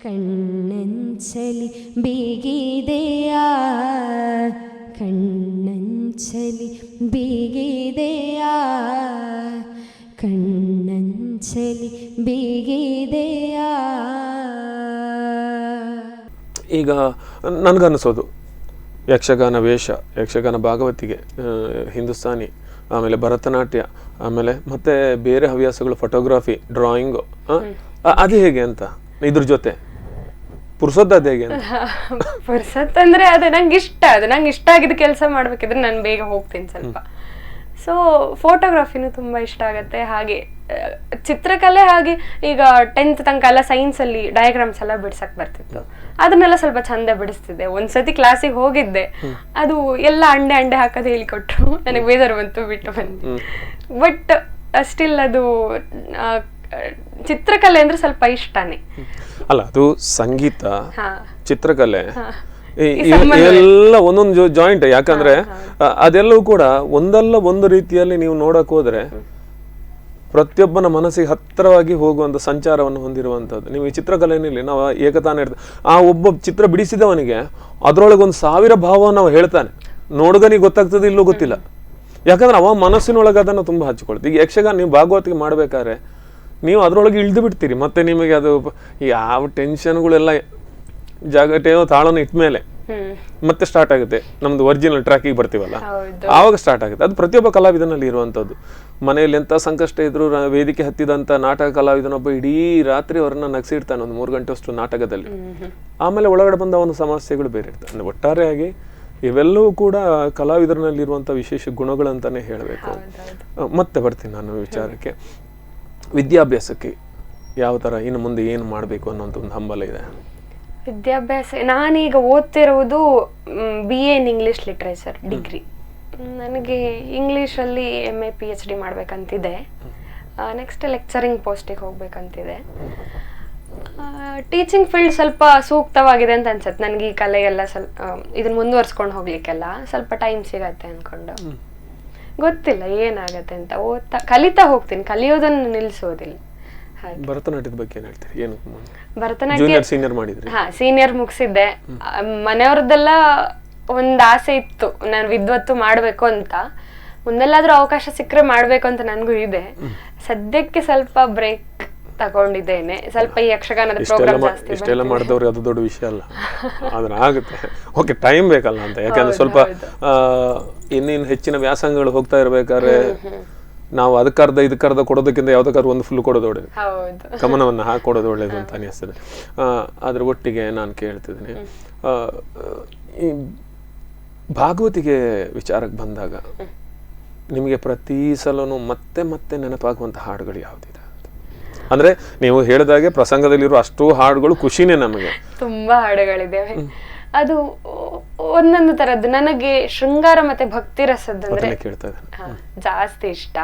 ಕಣ್ಣಂಚಲಿ ಬೇಗಿದೆಯ ಕಣ್ಣಂಚಲಿ ಬೇಗಿದೆಯ ಕಣ್ಣಂಚಲಿ ಬೇಗಿದೆಯ. ಈಗ ನನಗನ್ನಿಸೋದು ಯಕ್ಷಗಾನ ವೇಷ, ಯಕ್ಷಗಾನ ಭಾಗವತಿಗೆ, ಹಿಂದೂಸ್ತಾನಿ, ಆಮೇಲೆ ಭರತನಾಟ್ಯ, ಆಮೇಲೆ ಮತ್ತೆ ಬೇರೆ ಹವ್ಯಾಸಗಳು, ಫೋಟೋಗ್ರಫಿ, ಡ್ರಾಯಿಂಗು, ಅದು ಹೇಗೆ ಅಂತ ಇದ್ರ ಜೊತೆ ಪುರ್ಸೊದ್ದು ಅದು ಹೇಗೆ ಅಂತ? ಪುರ್ಸತ್ ಅಂದ್ರೆ ಅದು ನಂಗೆ ಇಷ್ಟ, ಅದು ನಂಗೆ ಇಷ್ಟ ಆಗಿದ್ದು ಕೆಲಸ ಮಾಡ್ಬೇಕಿದ್ರೆ ನಾನು ಬೇಗ ಹೋಗ್ತೀನಿ ಸ್ವಲ್ಪ. ಸೊ ಫೋಟೋಗ್ರಫಿನೂ ತುಂಬಾ ಇಷ್ಟ ಆಗತ್ತೆ. ಹಾಗೆ ಚಿತ್ರಕಲೆ, ಹಾಗೆ ಈಗ 10th ತನಕ ಎಲ್ಲ ಸೈನ್ಸ್ ಅಲ್ಲಿ ಡಯಾಗ್ರಾಮ್ಸ್ ಎಲ್ಲ ಬಿಡ್ಸಕ್ ಬರ್ತಿತ್ತು, ಅದನ್ನೆಲ್ಲ ಸ್ವಲ್ಪ ಚಂದ ಬಿಡಿಸ್ತಿದ್ದೆ. ಒಂದ್ಸತಿ ಕ್ಲಾಸಿಗೆ ಹೋಗಿದ್ದೆ, ಅದು ಎಲ್ಲ ಅಂಡೆ ಅಂಡೆ ಹಾಕೋದು ಹೇಳಿಕೊಟ್ರು, ನನಗೆ ಬೇಜಾರು ಬಂತು, ಬಿಟ್ಟು ಬಂದೆ. ಬಟ್ ಸ್ಟಿಲ್ ಅದು ಚಿತ್ರಕಲೆ ಅಂದ್ರೆ ಸ್ವಲ್ಪ ಇಷ್ಟನೇ. ಅಲ್ಲ, ಅದು ಸಂಗೀತ, ಹಾ, ಚಿತ್ರಕಲೆ ಎಲ್ಲ ಒಂದೊಂದು ಜಾಯಿಂಟ್. ಯಾಕಂದ್ರೆ ಅದೆಲ್ಲವೂ ಕೂಡ ಒಂದಲ್ಲ ಒಂದು ರೀತಿಯಲ್ಲಿ ನೀವು ನೋಡಕ್ ಹೋದ್ರೆ ಪ್ರತಿಯೊಬ್ಬನ ಮನಸ್ಸಿಗೆ ಹತ್ತಿರವಾಗಿ ಹೋಗುವಂತ ಸಂಚಾರವನ್ನು ಹೊಂದಿರುವಂತದ್ದು. ನೀವು ಈ ಚಿತ್ರಕಲೆಯಲ್ಲಿ ನಾವು ಏಕತಾನ ಇರ್ತದೆ, ಆ ಒಬ್ಬ ಚಿತ್ರ ಬಿಡಿಸಿದವನಿಗೆ ಅದ್ರೊಳಗೆ 1,000 ಭಾವವನ್ನು ನಾವು ಹೇಳ್ತಾನೆ, ನೋಡುಗನಿಗೆ ಗೊತ್ತಾಗ್ತದೆ ಇಲ್ಲೂ ಗೊತ್ತಿಲ್ಲ. ಯಾಕಂದ್ರೆ ಅವ ಮನಸ್ಸಿನೊಳಗೆ ಅದನ್ನು ತುಂಬಾ ಹಚ್ಕೊಳ್ತೀವಿ. ಈಗ ಯಕ್ಷಗಾನ ನೀವು ಭಾಗವತಿಗೆ ಮಾಡ್ಬೇಕಾದ್ರೆ ನೀವು ಅದ್ರೊಳಗೆ ಇಳಿದು ಬಿಡ್ತೀರಿ, ಮತ್ತೆ ನಿಮಗೆ ಅದು ಯಾವ ಟೆನ್ಷನ್ಗಳೆಲ್ಲ ಜಾಗಟೇನೋ ತಾಳನ ಇಟ್ಮೇಲೆ ಮತ್ತೆ ಸ್ಟಾರ್ಟ್ ಆಗುತ್ತೆ. ನಮ್ದು ಒರಿಜಿನಲ್ ಟ್ರ್ಯಾಕಿಗೆ ಬರ್ತೀವಲ್ಲ, ಆವಾಗ ಸ್ಟಾರ್ಟ್ ಆಗುತ್ತೆ. ಅದು ಪ್ರತಿಯೊಬ್ಬ ಕಲಾವಿದನಲ್ಲಿ ಇರುವಂಥದ್ದು. ಮನೆಯಲ್ಲಿ ಎಂಥ ಸಂಕಷ್ಟ ಇದ್ರು ವೇದಿಕೆ ಹತ್ತಿದಂಥ ನಾಟಕ ಕಲಾವಿದನೊಬ್ಬ ಇಡೀ ರಾತ್ರಿ ಅವ್ರನ್ನ ನಗಿಸಿಡ್ತಾನೆ, ಒಂದು 3 ಗಂಟೆ ಅಷ್ಟು ನಾಟಕದಲ್ಲಿ. ಆಮೇಲೆ ಒಳಗಡೆ ಬಂದ ಒಂದು ಸಮಸ್ಯೆಗಳು ಬೇರೆ ಇರ್ತದೆ. ಅಂದ್ರೆ ಒಟ್ಟಾರೆಯಾಗಿ ಇವೆಲ್ಲವೂ ಕೂಡ ಕಲಾವಿದರಲ್ಲಿರುವಂಥ ವಿಶೇಷ ಗುಣಗಳಂತಾನೆ ಹೇಳಬೇಕು. ಮತ್ತೆ ಬರ್ತೀನಿ ನಾನು ವಿಚಾರಕ್ಕೆ. ವಿದ್ಯಾಭ್ಯಾಸಕ್ಕೆ ಯಾವ ಥರ ಇನ್ನು ಮುಂದೆ ಏನು ಮಾಡಬೇಕು ಅನ್ನೋಂಥ ಒಂದು ಹಂಬಲ ಇದೆ? ವಿದ್ಯಾಭ್ಯಾಸ, ನಾನೀಗ ಓದ್ತಿರುವುದು BA in English literature degree. ನನಗೆ ಇಂಗ್ಲೀಷಲ್ಲಿ MA PhD ಮಾಡ್ಬೇಕಂತಿದೆ. ನೆಕ್ಸ್ಟ್ ಲೆಕ್ಚರಿಂಗ್ ಪೋಸ್ಟಿಗೆ ಹೋಗ್ಬೇಕಂತಿದೆ. ಟೀಚಿಂಗ್ ಫೀಲ್ಡ್ ಸ್ವಲ್ಪ ಸೂಕ್ತವಾಗಿದೆ ಅಂತ ಅನ್ಸುತ್ತೆ ನನಗೆ. ಈ ಕಲೆಗೆಲ್ಲ ಸ್ವಲ್ಪ ಇದನ್ನ ಮುಂದುವರ್ಸ್ಕೊಂಡು ಹೋಗ್ಲಿಕ್ಕೆಲ್ಲ ಸ್ವಲ್ಪ ಟೈಮ್ ಸಿಗತ್ತೆ ಅನ್ಕೊಂಡು. ಗೊತ್ತಿಲ್ಲ ಏನಾಗತ್ತೆ ಅಂತ. ಕಲಿತಾ ಹೋಗ್ತೀನಿ, ಕಲಿಯೋದನ್ನು ನಿಲ್ಲಿಸೋದಿಲ್ಲ. ಭರತನಾಟ್ಯದ ಬಗ್ಗೆ ಏನ್ ಹೇಳ್ತೀರಿ? ಏನು ಭರತನಾಟ್ಯ ಸೀನಿಯರ್ ಮಾಡಿದ್ರಿ? ಹಾ, ಸೀನಿಯರ್ ಮುಗಿಸಿದ್ದೆ. ಮನೆಯವ್ರದ್ದೆಲ್ಲ ಒಂದ್ ಆಸೆ ಇತ್ತು ನಾನು ವಿದ್ವತ್ತು ಮಾಡ್ಬೇಕು ಅಂತ. ಮುಂದೆಲ್ಲಾದ್ರೂ ಅವಕಾಶ ಸಿಕ್ಕರೆ ಮಾಡ್ಬೇಕು ಅಂತ ನನ್ಗೂ ಇದೆ. ಸದ್ಯಕ್ಕೆ ಸ್ವಲ್ಪ ಬ್ರೇಕ್ ತಗೊಂಡಿದ್ದೇನೆ. ಸ್ವಲ್ಪ ಈ ಯಕ್ಷಗಾನದ ಪ್ರೋಗ್ರಾಮ್ ಜಾಸ್ತಿ. ಇಷ್ಟೆಲ್ಲ ಮಾಡಿದವ್ರು ಅದು ದೊಡ್ಡ ವಿಷಯ ಅಲ್ಲ, ಆದ್ರೆ ಆಗುತ್ತೆ. ಓಕೆ, ಟೈಮ್ ಬೇಕಲ್ಲ ಅಂತ. ಯಾಕಂದ್ರೆ ಸ್ವಲ್ಪ ಇನ್ನೇನು ಹೆಚ್ಚಿನ ವ್ಯಾಸಂಗಗಳು ಹೋಗ್ತಾ ಇರ್ಬೇಕಾದ್ರೆ ನಾವು ಇದಕ್ಕರ್ಧ ಕೊಡೋದಕ್ಕಿಂತ ಯಾವ್ದಕ್ಕಾದ್ರೂ ಒಂದು ಫುಲ್ ಕೊಡೋದು ಒಳ್ಳೇದು, ಗಮನವನ್ನು ಹಾಕೊಡೋದು ಒಳ್ಳೇದು ಅಂತ ಅನಿಸ್ತದೆ. ಅದ್ರ ಒಟ್ಟಿಗೆ ನಾನು ಕೇಳ್ತಿದ್ದೀನಿ, ಈ ಭಾಗವತಿಗೆ ವಿಚಾರಕ್ಕೆ ಬಂದಾಗ ನಿಮಗೆ ಪ್ರತಿ ಸಲನೂ ಮತ್ತೆ ಮತ್ತೆ ನೆನಪಾಗುವಂಥ ಹಾಡುಗಳು ಯಾವುದಿದೆ? ಅಂದ್ರೆ ನೀವು ಹೇಳಿದಾಗೆ ಪ್ರಸಂಗದಲ್ಲಿರೋ ಅಷ್ಟು ಹಾಡುಗಳು ಖುಷಿನೇ ನಮಗೆ. ತುಂಬಾ ಹಾಡುಗಳಿದ್ದೇವೆ. ಅದು ಒಂದೊಂದು ತರದ್ದು. ನನಗೆ ಶೃಂಗಾರ ಮತ್ತೆ ಭಕ್ತಿ ರಸದಂದ್ರೆ ಕೇಳ್ತಾ ಇದ್ದೇನೆ. ಜಾಸ್ತಿ ಇಷ್ಟ.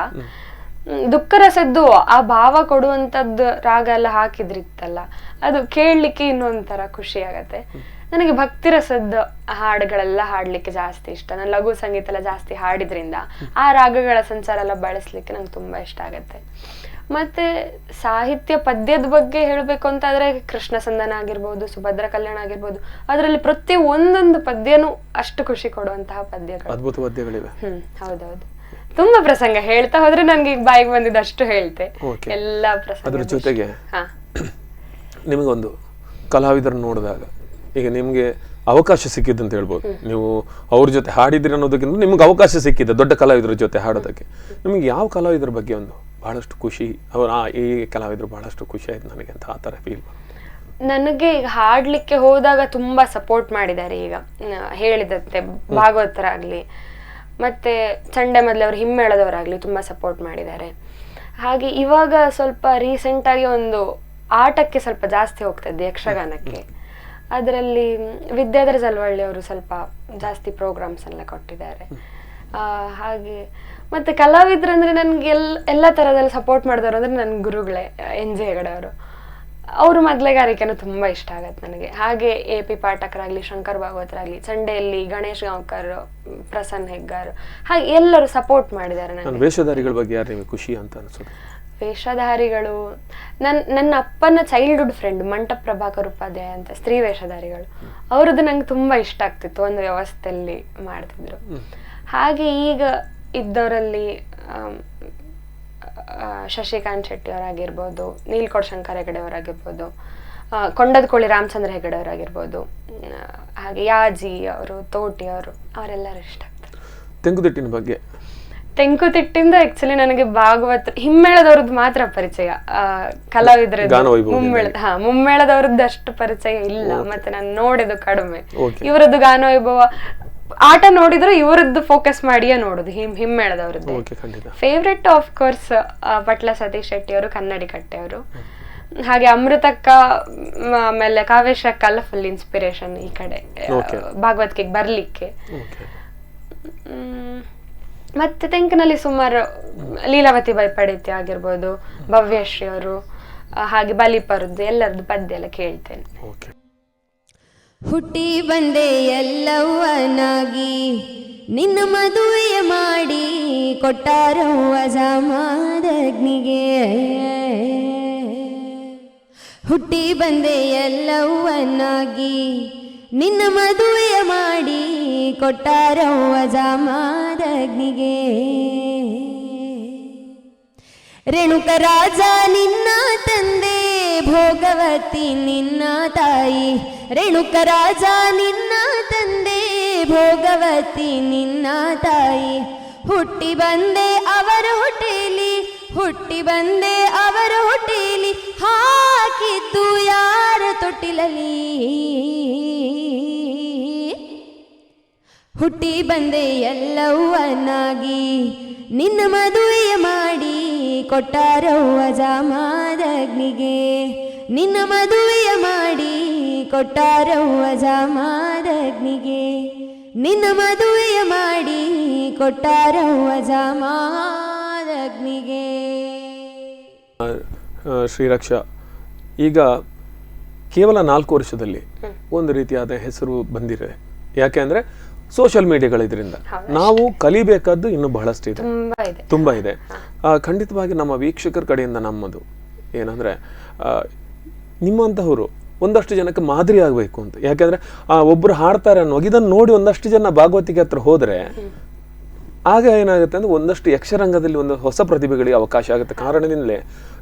ದುಃಖ ರಸದ್ದು ಆ ಭಾವ ಕೊಡುವಂತದ್ದು ರಾಗ ಎಲ್ಲ ಹಾಕಿದ್ರಿತ್ತಲ್ಲ, ಅದು ಕೇಳಲಿಕ್ಕೆ ಇನ್ನೊಂಥರ ಖುಷಿ ಆಗತ್ತೆ. ನನಗೆ ಭಕ್ತಿ ರಸದ ಹಾಡುಗಳೆಲ್ಲ ಹಾಡ್ಲಿಕ್ಕೆ ಜಾಸ್ತಿ ಇಷ್ಟ. ನಾನು ಲಘು ಸಂಗೀತ ಎಲ್ಲ ಜಾಸ್ತಿ ಹಾಡಿದ್ರಿಂದ ಆ ರಾಗಗಳ ಸಂಚಾರ ಎಲ್ಲ ಬಳಸ್ಲಿಕ್ಕೆ ನಂಗೆ ತುಂಬಾ ಇಷ್ಟ ಆಗತ್ತೆ. ಮತ್ತೆ ಸಾಹಿತ್ಯ ಪದ್ಯದ ಬಗ್ಗೆ ಹೇಳ್ಬೇಕು ಅಂತಾದ್ರೆ ಕೃಷ್ಣ ಸಂಧಾನ ಆಗಿರ್ಬೋದು, ಸುಭದ್ರ ಕಲ್ಯಾಣ ಆಗಿರ್ಬೋದು, ಅದರಲ್ಲಿ ಪ್ರತಿ ಒಂದೊಂದು ಪದ್ಯನೂ ಅಷ್ಟು ಖುಷಿ ಕೊಡುವಂತಹ ಪದ್ಯಗಳು, ಅದ್ಭುತ ಪದ್ಯಗಳಿವೆ. ಹೌದೌದು. ತುಂಬಾ ಪ್ರಸಂಗ ಹೇಳ್ತಾ ಹೋದ್ರೆ ನಂಗೆ ಈಗ ಬಾಯಿಗೆ ಬಂದಿದ್ದಷ್ಟು ಹೇಳ್ತೆ ಎಲ್ಲ ಪ್ರಸಂಗ. ಅದ್ರ ಜೊತೆಗೆ ನಿಮಗೊಂದು ಕಲಾವಿದರನ್ನು ನೋಡಿದಾಗ ಈಗ ನಿಮ್ಗೆ ಅವಕಾಶ ಸಿಕ್ಕಿದ್ದಂತ ಹೇಳ್ಬೋದು. ನೀವು ಅವ್ರ ಜೊತೆ ಹಾಡಿದ್ರಿ ಅನ್ನೋದಕ್ಕಿಂತ ನಿಮ್ಗೆ ಅವಕಾಶ ಸಿಕ್ಕಿದೆ ದೊಡ್ಡ ಕಲಾವಿದರ ಜೊತೆ ಹಾಡೋದಕ್ಕೆ. ನಿಮ್ಗೆ ಯಾವ ಕಲಾವಿದರ ಬಗ್ಗೆ ಒಂದು ಬಹಳಷ್ಟು ಖುಷಿ, ಈ ಕಲಾವಿದರು ಬಹಳಷ್ಟು ಖುಷಿ ಆಯ್ತು ನನಗೆ ಅಂತ ಆ ಥರ ಫೀಲ್? ನನಗೆ ಈಗ ಹಾಡ್ಲಿಕ್ಕೆ ಹೋದಾಗ ತುಂಬಾ ಸಪೋರ್ಟ್ ಮಾಡಿದ್ದಾರೆ. ಈಗ ಹೇಳಿದಂತೆ ಭಾಗವತರಾಗ್ಲಿ ಮತ್ತೆ ಚಂಡೆ ಮೊದಲವರು ಹಿಮ್ಮೇಳದವರಾಗ್ಲಿ ತುಂಬಾ ಸಪೋರ್ಟ್ ಮಾಡಿದ್ದಾರೆ. ಹಾಗೆ ಇವಾಗ ಸ್ವಲ್ಪ ರೀಸೆಂಟ್ ಆಗಿ ಒಂದು ಆಟಕ್ಕೆ ಸ್ವಲ್ಪ ಜಾಸ್ತಿ ಹೋಗ್ತಾ ಇದ್ದೆ, ಯಕ್ಷಗಾನಕ್ಕೆ. ಅದರಲ್ಲಿ ವಿದ್ಯಾಧರ ಜಲವಳ್ಳಿ ಅವರು ಸ್ವಲ್ಪ ಜಾಸ್ತಿ ಪ್ರೋಗ್ರಾಮ್ಸ್ ಎಲ್ಲ ಕೊಟ್ಟಿದ್ದಾರೆ. ಹಾಗೆ ಮತ್ತೆ ಕಲಾವಿದ್ರಂದ್ರೆ ನನ್ಗೆ ಎಲ್ಲ ತರದಲ್ಲಿ ಸಪೋರ್ಟ್ ಮಾಡಿದವರು ಅಂದ್ರೆ ನನ್ನ ಗುರುಗಳೇ NG ಹೆಗಡೆ ಅವರು. ಅವ್ರ ಮೊದಲೇಗಾರಿಕೆನೂ ತುಂಬಾ ಇಷ್ಟ ಆಗತ್ತೆ ನನಗೆ. ಹಾಗೆ AP ಪಾಠಕರಾಗ್ಲಿ, ಶಂಕರ್ ಭಾಗವತರಾಗ್ಲಿ, ಚಂಡೆಯಲ್ಲಿ ಗಣೇಶ್ ಗಾಂವ್ಕರ್, ಪ್ರಸನ್ನ ಹೆಗ್ಗಾರ್, ಹಾಗೆ ಎಲ್ಲರೂ ಸಪೋರ್ಟ್ ಮಾಡಿದ್ದಾರೆ ನನಗೆ. ವೇಷಧಾರಿಗಳ ಬಗ್ಗೆ ಯಾರು ನಿಮಗೆ ಖುಷಿ ಅಂತ ಅನ್ಸುತ್ತೆ? ವೇಷಧಾರಿಗಳು ನನ್ನ ಅಪ್ಪನ ಚೈಲ್ಡ್ಹುಡ್ ಫ್ರೆಂಡ್ ಮಂಟಪ ಪ್ರಭಾಕರ್ ಉಪಾಧ್ಯಾಯ ಅಂತ ಸ್ತ್ರೀ ವೇಷಧಾರಿಗಳು, ಅವ್ರದ್ದು ನಂಗೆ ತುಂಬಾ ಇಷ್ಟ ಆಗ್ತಿತ್ತು, ಒಂದು ವ್ಯವಸ್ಥೆಯಲ್ಲಿ ಮಾಡ್ತಿದ್ರು. ಹಾಗೆ ಈಗ ಇದ್ದವರಲ್ಲಿ ಶಶಿಕಾಂತ್ ಶೆಟ್ಟಿ ಅವರಾಗಿರ್ಬೋದು, ನೀಲ್ಕೋಡ್ ಶಂಕರ್ ಹೆಗಡೆ ಅವರಾಗಿರ್ಬೋದು, ಕೊಂಡದ ಕೋಳಿ ರಾಮಚಂದ್ರ ಹೆಗಡೆ ಅವರಾಗಿರ್ಬೋದು, ಹಾಗೆ ಯಾಜಿ ಅವರು, ತೋಟಿ ಅವರು, ಅವರೆಲ್ಲರೂ ಇಷ್ಟ ಆಗ್ತಾರೆ. ತೆಂಕುತಿಟ್ಟಿನ ಬಗ್ಗೆ? ತೆಂಕುತಿಟ್ಟಿಂದ ಆಕ್ಚುಲಿ ನನಗೆ ಭಾಗವತ ಹಿಮ್ಮೇಳದವ್ರದ್ದು ಮಾತ್ರ ಪರಿಚಯ, ಕಲಾವಿದ್ರ ಮುಮ್ಮೇಳದವ್ರದ್ದು ಅಷ್ಟು ಪರಿಚಯ ಇಲ್ಲ. ಮತ್ತೆ ನಾನು ನೋಡಿದ್ದು ಕಡಿಮೆ. ಇವರದ್ದು ಗಾನ ವೈಭವ ಆಟ ನೋಡಿದ್ರೆ ಇವರದ್ದು ಫೋಕಸ್ ಮಾಡಿಯೇ ನೋಡುದು, ಹಿಮ್ಮೇಳದವ್ರದ್ದು. ಫೇವ್ರೆಟ್ ಆಫ್ ಕೋರ್ಸ್ ಪಟ್ಲ ಸತೀಶ್ ಶೆಟ್ಟಿ ಅವರು, ಕನ್ನಡಿ ಕಟ್ಟೆ ಅವರು. ಹಾಗೆ ಅಮೃತಕ್ಕ ಆಮೇಲೆ ಕಾವ್ಯಶ್ರೀ ಅಲ್ಲ ಫುಲ್ ಇನ್ಸ್ಪಿರೇಷನ್ ಈ ಕಡೆ ಭಾಗವತಿಗೆ ಬರ್ಲಿಕ್ಕೆ. ಮತ್ತೆ ತೆಂಕನಲ್ಲಿ ಸುಮಾರು ಲೀಲಾವತಿ ಬೈಪಡಿತ್ಯ ಆಗಿರ್ಬೋದು, ಭವ್ಯಶ್ರೀ ಅವರು, ಹಾಗೆ ಬಲಿಪರದ್ದು ಎಲ್ಲರದ್ದು ಪದ್ಯ ಎಲ್ಲ ಕೇಳ್ತೇನೆ. ಹುಟ್ಟಿ ಬಂದೆ ಎಲ್ಲವ್ವನಾಗಿ ನಿನ್ನ ಮದುವೆ ಮಾಡಿ ಕೊಟ್ಟಾರವ್ವ ಜಾಮಾದಗ್ನಿಗೆ. ಹುಟ್ಟಿ ಬಂದೆ ಎಲ್ಲವ್ವನಾಗಿ ನಿನ್ನ ಮದುವೆ ಮಾಡಿ ಕೊಟ್ಟಾರವ್ವ ಜಾಮಾದಗ್ನಿಗೆ. ರೇಣುಕ ರಾಜ ನಿನ್ನ ತಂದೆ, ಭೋಗವತಿ ನಿನ್ನ ತಾಯಿ. ರೇಣುಕ ರಾಜ ನಿನ್ನ ತಂದೆ, ಭೋಗವತಿ ನಿನ್ನ ತಾಯಿ. ಹುಟ್ಟಿ ಬಂದೆ ಅವರ ಹೊಟ್ಟೆಲಿ, ಹುಟ್ಟಿ ಬಂದೆ ಅವರ ಹೊಟ್ಟೆಲಿ, ಹಾಕಿದ್ದು ಯಾರ ತೊಟ್ಟಿಲಲ್ಲಿ. ಹುಟ್ಟಿ ಬಂದೆ ಎಲ್ಲವ್ವನಾಗಿ ನಿನ್ನ ಮದುವೆ ಮಾಡಿ ಕೊಟ್ಟಾರವ್ವ ಜಾಮಾದಗ್ನಿಗೆ. ನಿನ್ನ ಮದುವೆಯ ಮಾಡಿ ಕೊಟ್ಟಾರವ್ವ ಜಾಮಾದಗ್ನಿಗೆ. ನಿನ್ನ ಮದುವೆಯ ಮಾಡಿ ಕೊಟ್ಟಾರವ್ವ ಜಾಮಾದಗ್ನಿಗೆ. ಶ್ರೀರಕ್ಷಾ, ಈಗ ಕೇವಲ 4 ವರ್ಷದಲ್ಲಿ ಒಂದು ರೀತಿಯಾದ ಹೆಸರು ಬಂದಿದೆ. ಯಾಕೆ ಅಂದ್ರೆ ಸೋಷಿಯಲ್ ಮೀಡಿಯಾಗಳಿದ್ರಿಂದ ನಾವು ಕಲಿಬೇಕಾದ್ದು ಇನ್ನೂ ಬಹಳಷ್ಟು ಇದೆ, ತುಂಬಾ ಇದೆ. ಖಂಡಿತವಾಗಿ ನಮ್ಮ ವೀಕ್ಷಕರ ಕಡೆಯಿಂದ ನಮ್ಮದು ಏನಂದ್ರೆ ನಿಮ್ಮಂತಹವರು ಒಂದಷ್ಟು ಜನಕ್ಕೆ ಮಾದರಿ ಆಗಬೇಕು ಅಂತ. ಯಾಕೆಂದ್ರೆ ಒಬ್ರು ಹಾಡ್ತಾರೆ ಅನ್ನೋ ಇದನ್ನು ನೋಡಿ ಒಂದಷ್ಟು ಜನ ಭಾಗವತಿಗೆ ಹತ್ರ ಹೋದ್ರೆ ಆಗ ಏನಾಗುತ್ತೆ ಅಂದ್ರೆ ಒಂದಷ್ಟು ಯಕ್ಷರಂಗದಲ್ಲಿ ಒಂದು ಹೊಸ ಪ್ರತಿಭೆಗಳಿಗೆ ಅವಕಾಶ ಆಗುತ್ತೆ. ಕಾರಣದಿಂದಲೇ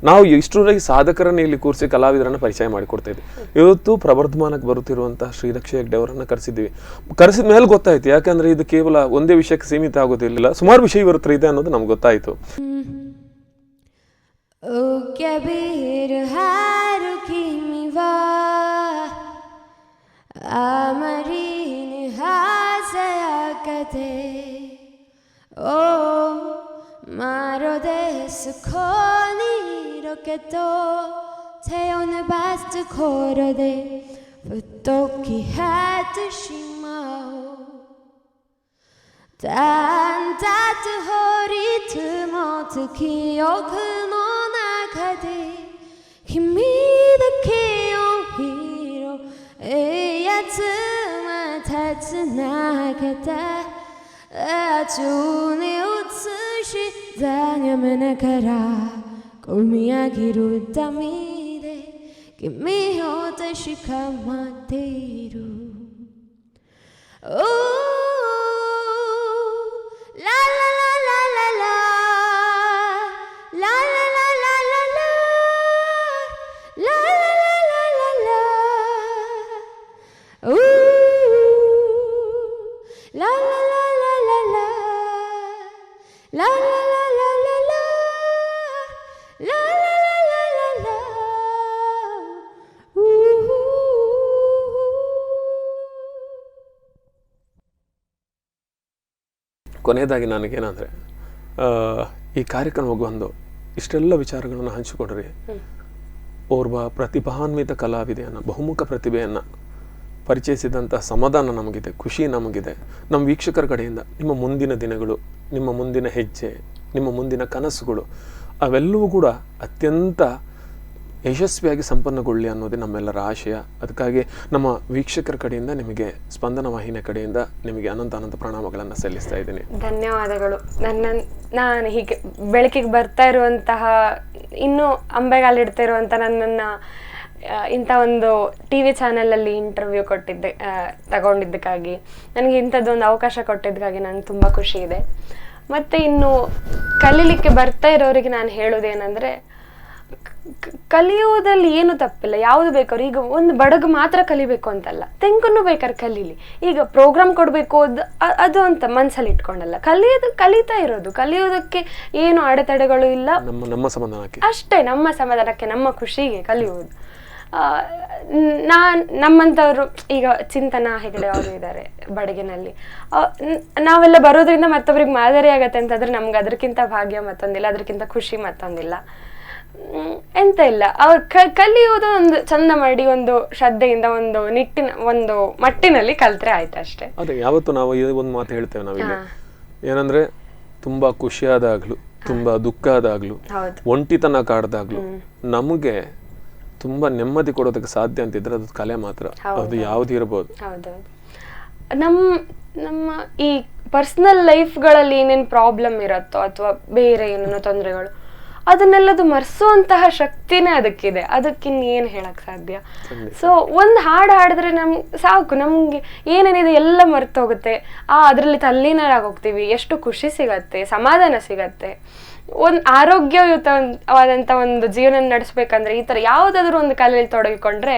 ನಾವು ಇಷ್ಟರವರೆಗೆ ಸಾಧಕರನ್ನ ಇಲ್ಲಿ ಕೂರಿಸಿ ಕಲಾವಿದರನ್ನ ಪರಿಚಯ ಮಾಡಿಕೊಡ್ತಾ ಇದ್ವಿ. ಇವತ್ತು ಪ್ರವರ್ಧಮಾನಕ್ಕೆ ಬರುತ್ತಿರುವಂತಹ ಶ್ರೀರಕ್ಷಾ ಹೆಗ್ಡೆ ಅವರನ್ನ ಕರೆಸಿದ್ವಿ. ಕರೆಸಿದ ಮೇಲೆ ಗೊತ್ತಾಯ್ತು, ಯಾಕಂದ್ರೆ ಇದು ಕೇವಲ ಒಂದೇ ವಿಷಯಕ್ಕೆ ಸೀಮಿತ ಆಗೋದಿಲ್ಲ, ಸುಮಾರು ವಿಷಯ ಇವರ ಹತ್ರ ಇದೆ ಅನ್ನೋದು ನಮ್ಗೆ ಗೊತ್ತಾಯ್ತು. 마로 데스코니 로켓도 태연을 바스트 코로데 부토키 하듯이 마오 딴따뜻허리 틈어트 기억은 오나가대君だけを広いやつまたつなげて宙に映した夢からこみ上げる瞳で君を確かまっている Ooh, la la la la la la la la la la la la la la la la la Ooh, la la la la la la la la la la la la la la la la la Ooh. ಕೊನೆಯದಾಗಿ ನನಗೇನಂದರೆ ಈ ಕಾರ್ಯಕ್ರಮಕ್ಕೆ ಬಂದು ಇಷ್ಟೆಲ್ಲ ವಿಚಾರಗಳನ್ನು ಹಂಚಿಕೊಂಡ್ರಿ ಓರ್ವ ಪ್ರತಿಭಾನ್ವಿತ ಕಲಾವಿದೆಯನ್ನು ಬಹುಮುಖ ಪ್ರತಿಭೆಯನ್ನು ಪರಿಚಯಿಸಿದಂಥ ಸಮಾಧಾನ ನಮಗಿದೆ, ಖುಷಿ ನಮಗಿದೆ. ನಮ್ಮ ವೀಕ್ಷಕರ ಕಡೆಯಿಂದ ನಿಮ್ಮ ಮುಂದಿನ ದಿನಗಳು, ನಿಮ್ಮ ಮುಂದಿನ ಹೆಜ್ಜೆ, ನಿಮ್ಮ ಮುಂದಿನ ಕನಸುಗಳು ಅವೆಲ್ಲವೂ ಕೂಡ ಅತ್ಯಂತ ಯಶಸ್ವಿಯಾಗಿ ಸಂಪನ್ನಗೊಳ್ಳಿ ಅನ್ನೋದೇ ನಮ್ಮೆಲ್ಲರ ಆಶಯ. ಅದಕ್ಕಾಗಿ ನಮ್ಮ ವೀಕ್ಷಕರ ಕಡೆಯಿಂದ ನಿಮಗೆ ಸ್ಪಂದನ ವಾಹಿನಿಯ ಕಡೆಯಿಂದ ನಿಮಗೆ ಅನಂತ ಪ್ರಣಾಮಗಳನ್ನು ಸಲ್ಲಿಸ್ತಾ ಇದ್ದೀನಿ. ಧನ್ಯವಾದಗಳು. ನಾನು ಹೀಗೆ ಬೆಳಕಿಗೆ ಬರ್ತಾ ಇರುವಂತಹ ಇನ್ನೂ ಅಂಬೆಗಾಲಿಡ್ತಾ ಇರುವಂಥ ನನ್ನನ್ನು ಇಂಥ ಒಂದು ಟಿ ವಿ ಚಾನಲಲ್ಲಿ ಇಂಟರ್ವ್ಯೂ ತಗೊಂಡಿದ್ದಕ್ಕಾಗಿ, ನನಗೆ ಇಂಥದ್ದೊಂದು ಅವಕಾಶ ಕೊಟ್ಟಿದ್ದಕ್ಕಾಗಿ ನನಗೆ ತುಂಬ ಖುಷಿ ಇದೆ. ಮತ್ತು ಇನ್ನು ಕಲೀಲಿಕ್ಕೆ ಬರ್ತಾ ಇರೋರಿಗೆ ನಾನು ಹೇಳೋದೇನೆಂದರೆ, ಕಲಿಯುವುದಲ್ಲಿ ಏನು ತಪ್ಪಿಲ್ಲ, ಯಾವುದು ಬೇಕಾದ್ರು. ಈಗ ಒಂದು ಬಡಗು ಮಾತ್ರ ಕಲಿಬೇಕು ಅಂತಲ್ಲ, ತೆಂಕನ್ನು ಬೇಕಾದ್ರೆ ಕಲೀಲಿ. ಈಗ ಪ್ರೋಗ್ರಾಮ್ ಕೊಡಬೇಕು ಅದು ಅಂತ ಮನಸ್ಸಲ್ಲಿ ಇಟ್ಕೊಂಡಲ್ಲ, ಕಲಿತಾ ಇರೋದು. ಕಲಿಯೋದಕ್ಕೆ ಏನು ಅಡೆತಡೆಗಳು ಇಲ್ಲ, ಅಷ್ಟೇ. ನಮ್ಮ ಸಮಾಧಾನಕ್ಕೆ, ನಮ್ಮ ಖುಷಿಗೆ ಕಲಿಯುವುದು. ನಮ್ಮಂಥವ್ರು ಈಗ ಚಿಂತನಾ ಹೆಗಡೆ ಅವರು ಇದ್ದಾರೆ ಬಡಗಿನಲ್ಲಿ. ನಾವೆಲ್ಲ ಬರೋದ್ರಿಂದ ಮತ್ತೊಬ್ರಿಗೆ ಮಾದರಿ ಆಗತ್ತೆ ಅಂತಂದ್ರೆ ನಮ್ಗೆ ಅದಕ್ಕಿಂತ ಭಾಗ್ಯ ಮತ್ತೊಂದಿಲ್ಲ, ಅದಕ್ಕಿಂತ ಖುಷಿ ಮತ್ತೊಂದಿಲ್ಲ. ಎಂತ ಇಲ್ಲ, ಅವ್ರು ಕಲಿಯುವುದು ಒಂದು ಚಂದ ಮಾಡಿ, ಒಂದು ಶ್ರದ್ಧೆಯಿಂದ, ಒಂದು ಮಟ್ಟಿನಲ್ಲಿ ಕಲ್ತ್ರೆ ಆಯ್ತು ಅಷ್ಟೇ. ಅದೇ ಯಾವತ್ತು ನಾವು ಒಂದು ಮಾತು ಹೇಳ್ತೇವೆ ನಾವಿಲ್ಲಿ, ಏನಂದ್ರೆ ತುಂಬಾ ಖುಷಿಯಾದಾಗ್ಲು, ತುಂಬಾ ದುಃಖ ಆದಾಗ್ಲು, ಒಂಟಿತನ ಕಾಡ್ದಾಗ್ಲು ನಮಗೆ ತುಂಬಾ ನೆಮ್ಮದಿ ಕೊಡೋದಕ್ಕೆ ಸಾಧ್ಯ ಅಂತಿದ್ರೆ ಅದು ಕಲೆ ಮಾತ್ರ. ಅದು ಯಾವ್ದು ಇರ್ಬೋದು. ಹೌದೌದು. ನಮ್ಮ ಈ ಪರ್ಸನಲ್ ಲೈಫ್ಗಳಲ್ಲಿ ಏನೇನು ಪ್ರಾಬ್ಲಮ್ ಇರುತ್ತೋ ಅಥವಾ ಬೇರೆ ಏನೇನೋ ತೊಂದರೆಗಳು, ಅದನ್ನೆಲ್ಲದು ಮರೆಸುವಂತಹ ಶಕ್ತಿನೇ ಅದಕ್ಕಿದೆ. ಅದಕ್ಕಿನ್ನೇನು ಹೇಳಕ್ ಸಾಧ್ಯ. ಸೊ ಒಂದು ಹಾಡು ಹಾಡಿದ್ರೆ ಸಾಕು, ನಮ್ಗೆ ಏನೇನಿದೆ ಎಲ್ಲ ಮರೆತು ಹೋಗುತ್ತೆ. ಅದರಲ್ಲಿ ತಲ್ಲೀನರಾಗೋಗ್ತೀವಿ. ಎಷ್ಟು ಖುಷಿ ಸಿಗತ್ತೆ, ಸಮಾಧಾನ ಸಿಗತ್ತೆ. ಒಂದು ಆರೋಗ್ಯಯುತವಾದಂಥ ಒಂದು ಜೀವನ ನಡೆಸ್ಬೇಕಂದ್ರೆ ಈ ಥರ ಯಾವುದಾದ್ರೂ ಒಂದು ಕಲೆಯಲ್ಲಿ ತೊಡಗಿಕೊಂಡ್ರೆ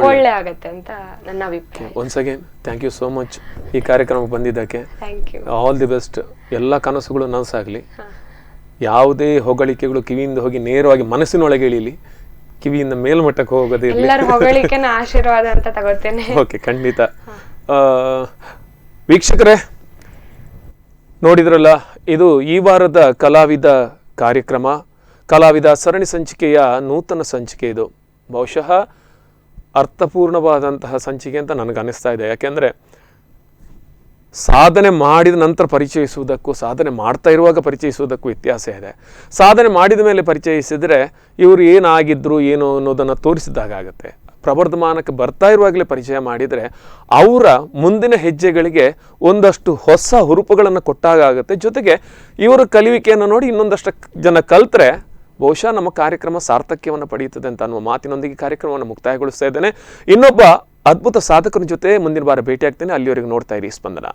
ಒಳ್ಳೆ ಆಗತ್ತೆ ಅಂತ ನನ್ನ ಅಭಿಪ್ರಾಯ. Once again thank you so much ಈ ಕಾರ್ಯಕ್ರಮಕ್ಕೆ ಬಂದಿದ್ದಕ್ಕೆ. Thank you. All the best. ಎಲ್ಲ ಕನಸುಗಳು ನನಸಾಗಲಿ. ಯಾವುದೇ ಹೊಗಳಿಕೆಗಳು ಕಿವಿಯಿಂದ ಹೋಗಿ ನೇರವಾಗಿ ಮನಸ್ಸಿನೊಳಗೆ ಇಳಿಲಿ, ಕಿವಿಯಿಂದ ಮೇಲ್ಮಟ್ಟಕ್ಕೆ ಹೋಗೋದೇ ಇರಲಿ. ಎಲ್ಲರ ಹೊಗಳಿಕೆನ ಆಶೀರ್ವಾದ ಅಂತ ತಗೋತೇನೆ. ಓಕೆ, ಖಂಡಿತ. ವೀಕ್ಷಕರೇ ನೋಡಿದ್ರಲ್ಲ, ಇದು ಈ ವಾರದ ಕಲಾವಿದ ಕಾರ್ಯಕ್ರಮ, ಕಲಾವಿದ ಸರಣಿ ಸಂಚಿಕೆಯ ನೂತನ ಸಂಚಿಕೆ. ಇದು ಬಹುಶಃ ಅರ್ಥಪೂರ್ಣವಾದಂತಹ ಸಂಚಿಕೆ ಅಂತ ನನಗೆ ಅನಿಸ್ತಾ ಇದೆ. ಯಾಕೆಂದರೆ ಸಾಧನೆ ಮಾಡಿದ ನಂತರ ಪರಿಚಯಿಸುವುದಕ್ಕೂ ಸಾಧನೆ ಮಾಡ್ತಾ ಇರುವಾಗ ಪರಿಚಯಿಸುವುದಕ್ಕೂ ವ್ಯತ್ಯಾಸ ಇದೆ. ಸಾಧನೆ ಮಾಡಿದ ಮೇಲೆ ಪರಿಚಯಿಸಿದರೆ ಇವರು ಏನಾಗಿದ್ರು ಏನು ಅನ್ನೋದನ್ನು ತೋರಿಸಿದಾಗತ್ತೆ. ಪ್ರವರ್ಧಮಾನಕ್ಕೆ ಬರ್ತಾ ಇರುವಾಗಲೇ ಪರಿಚಯ ಮಾಡಿದರೆ ಅವರ ಮುಂದಿನ ಹೆಜ್ಜೆಗಳಿಗೆ ಒಂದಷ್ಟು ಹೊಸ ಹುರುಪುಗಳನ್ನು ಕೊಟ್ಟಾಗತ್ತೆ. ಜೊತೆಗೆ ಇವರ ಕಲಿಯುವಿಕೆಯನ್ನು ನೋಡಿ ಇನ್ನೊಂದಷ್ಟು ಜನ ಕಲ್ತ್ರೆ ಬಹುಶಃ ನಮ್ಮ ಕಾರ್ಯಕ್ರಮ ಸಾರ್ಥಕ್ಯವನ್ನು ಪಡೆಯುತ್ತದೆ ಅಂತ ಅನ್ನುವ ಮಾತಿನೊಂದಿಗೆ ಕಾರ್ಯಕ್ರಮವನ್ನು ಮುಕ್ತಾಯಗೊಳಿಸ್ತಾ ಇದ್ದೇನೆ. ಇನ್ನೊಬ್ಬ ಅದ್ಭುತ ಸಾಧಕನ ಜೊತೆ ಮುಂದಿನ ವಾರ ಭೇಟಿಯಾಗ್ತೇನೆ. ಅಲ್ಲಿವರೆಗೂ ನೋಡ್ತಾ ಇರಿ ಸ್ಪಂದನ.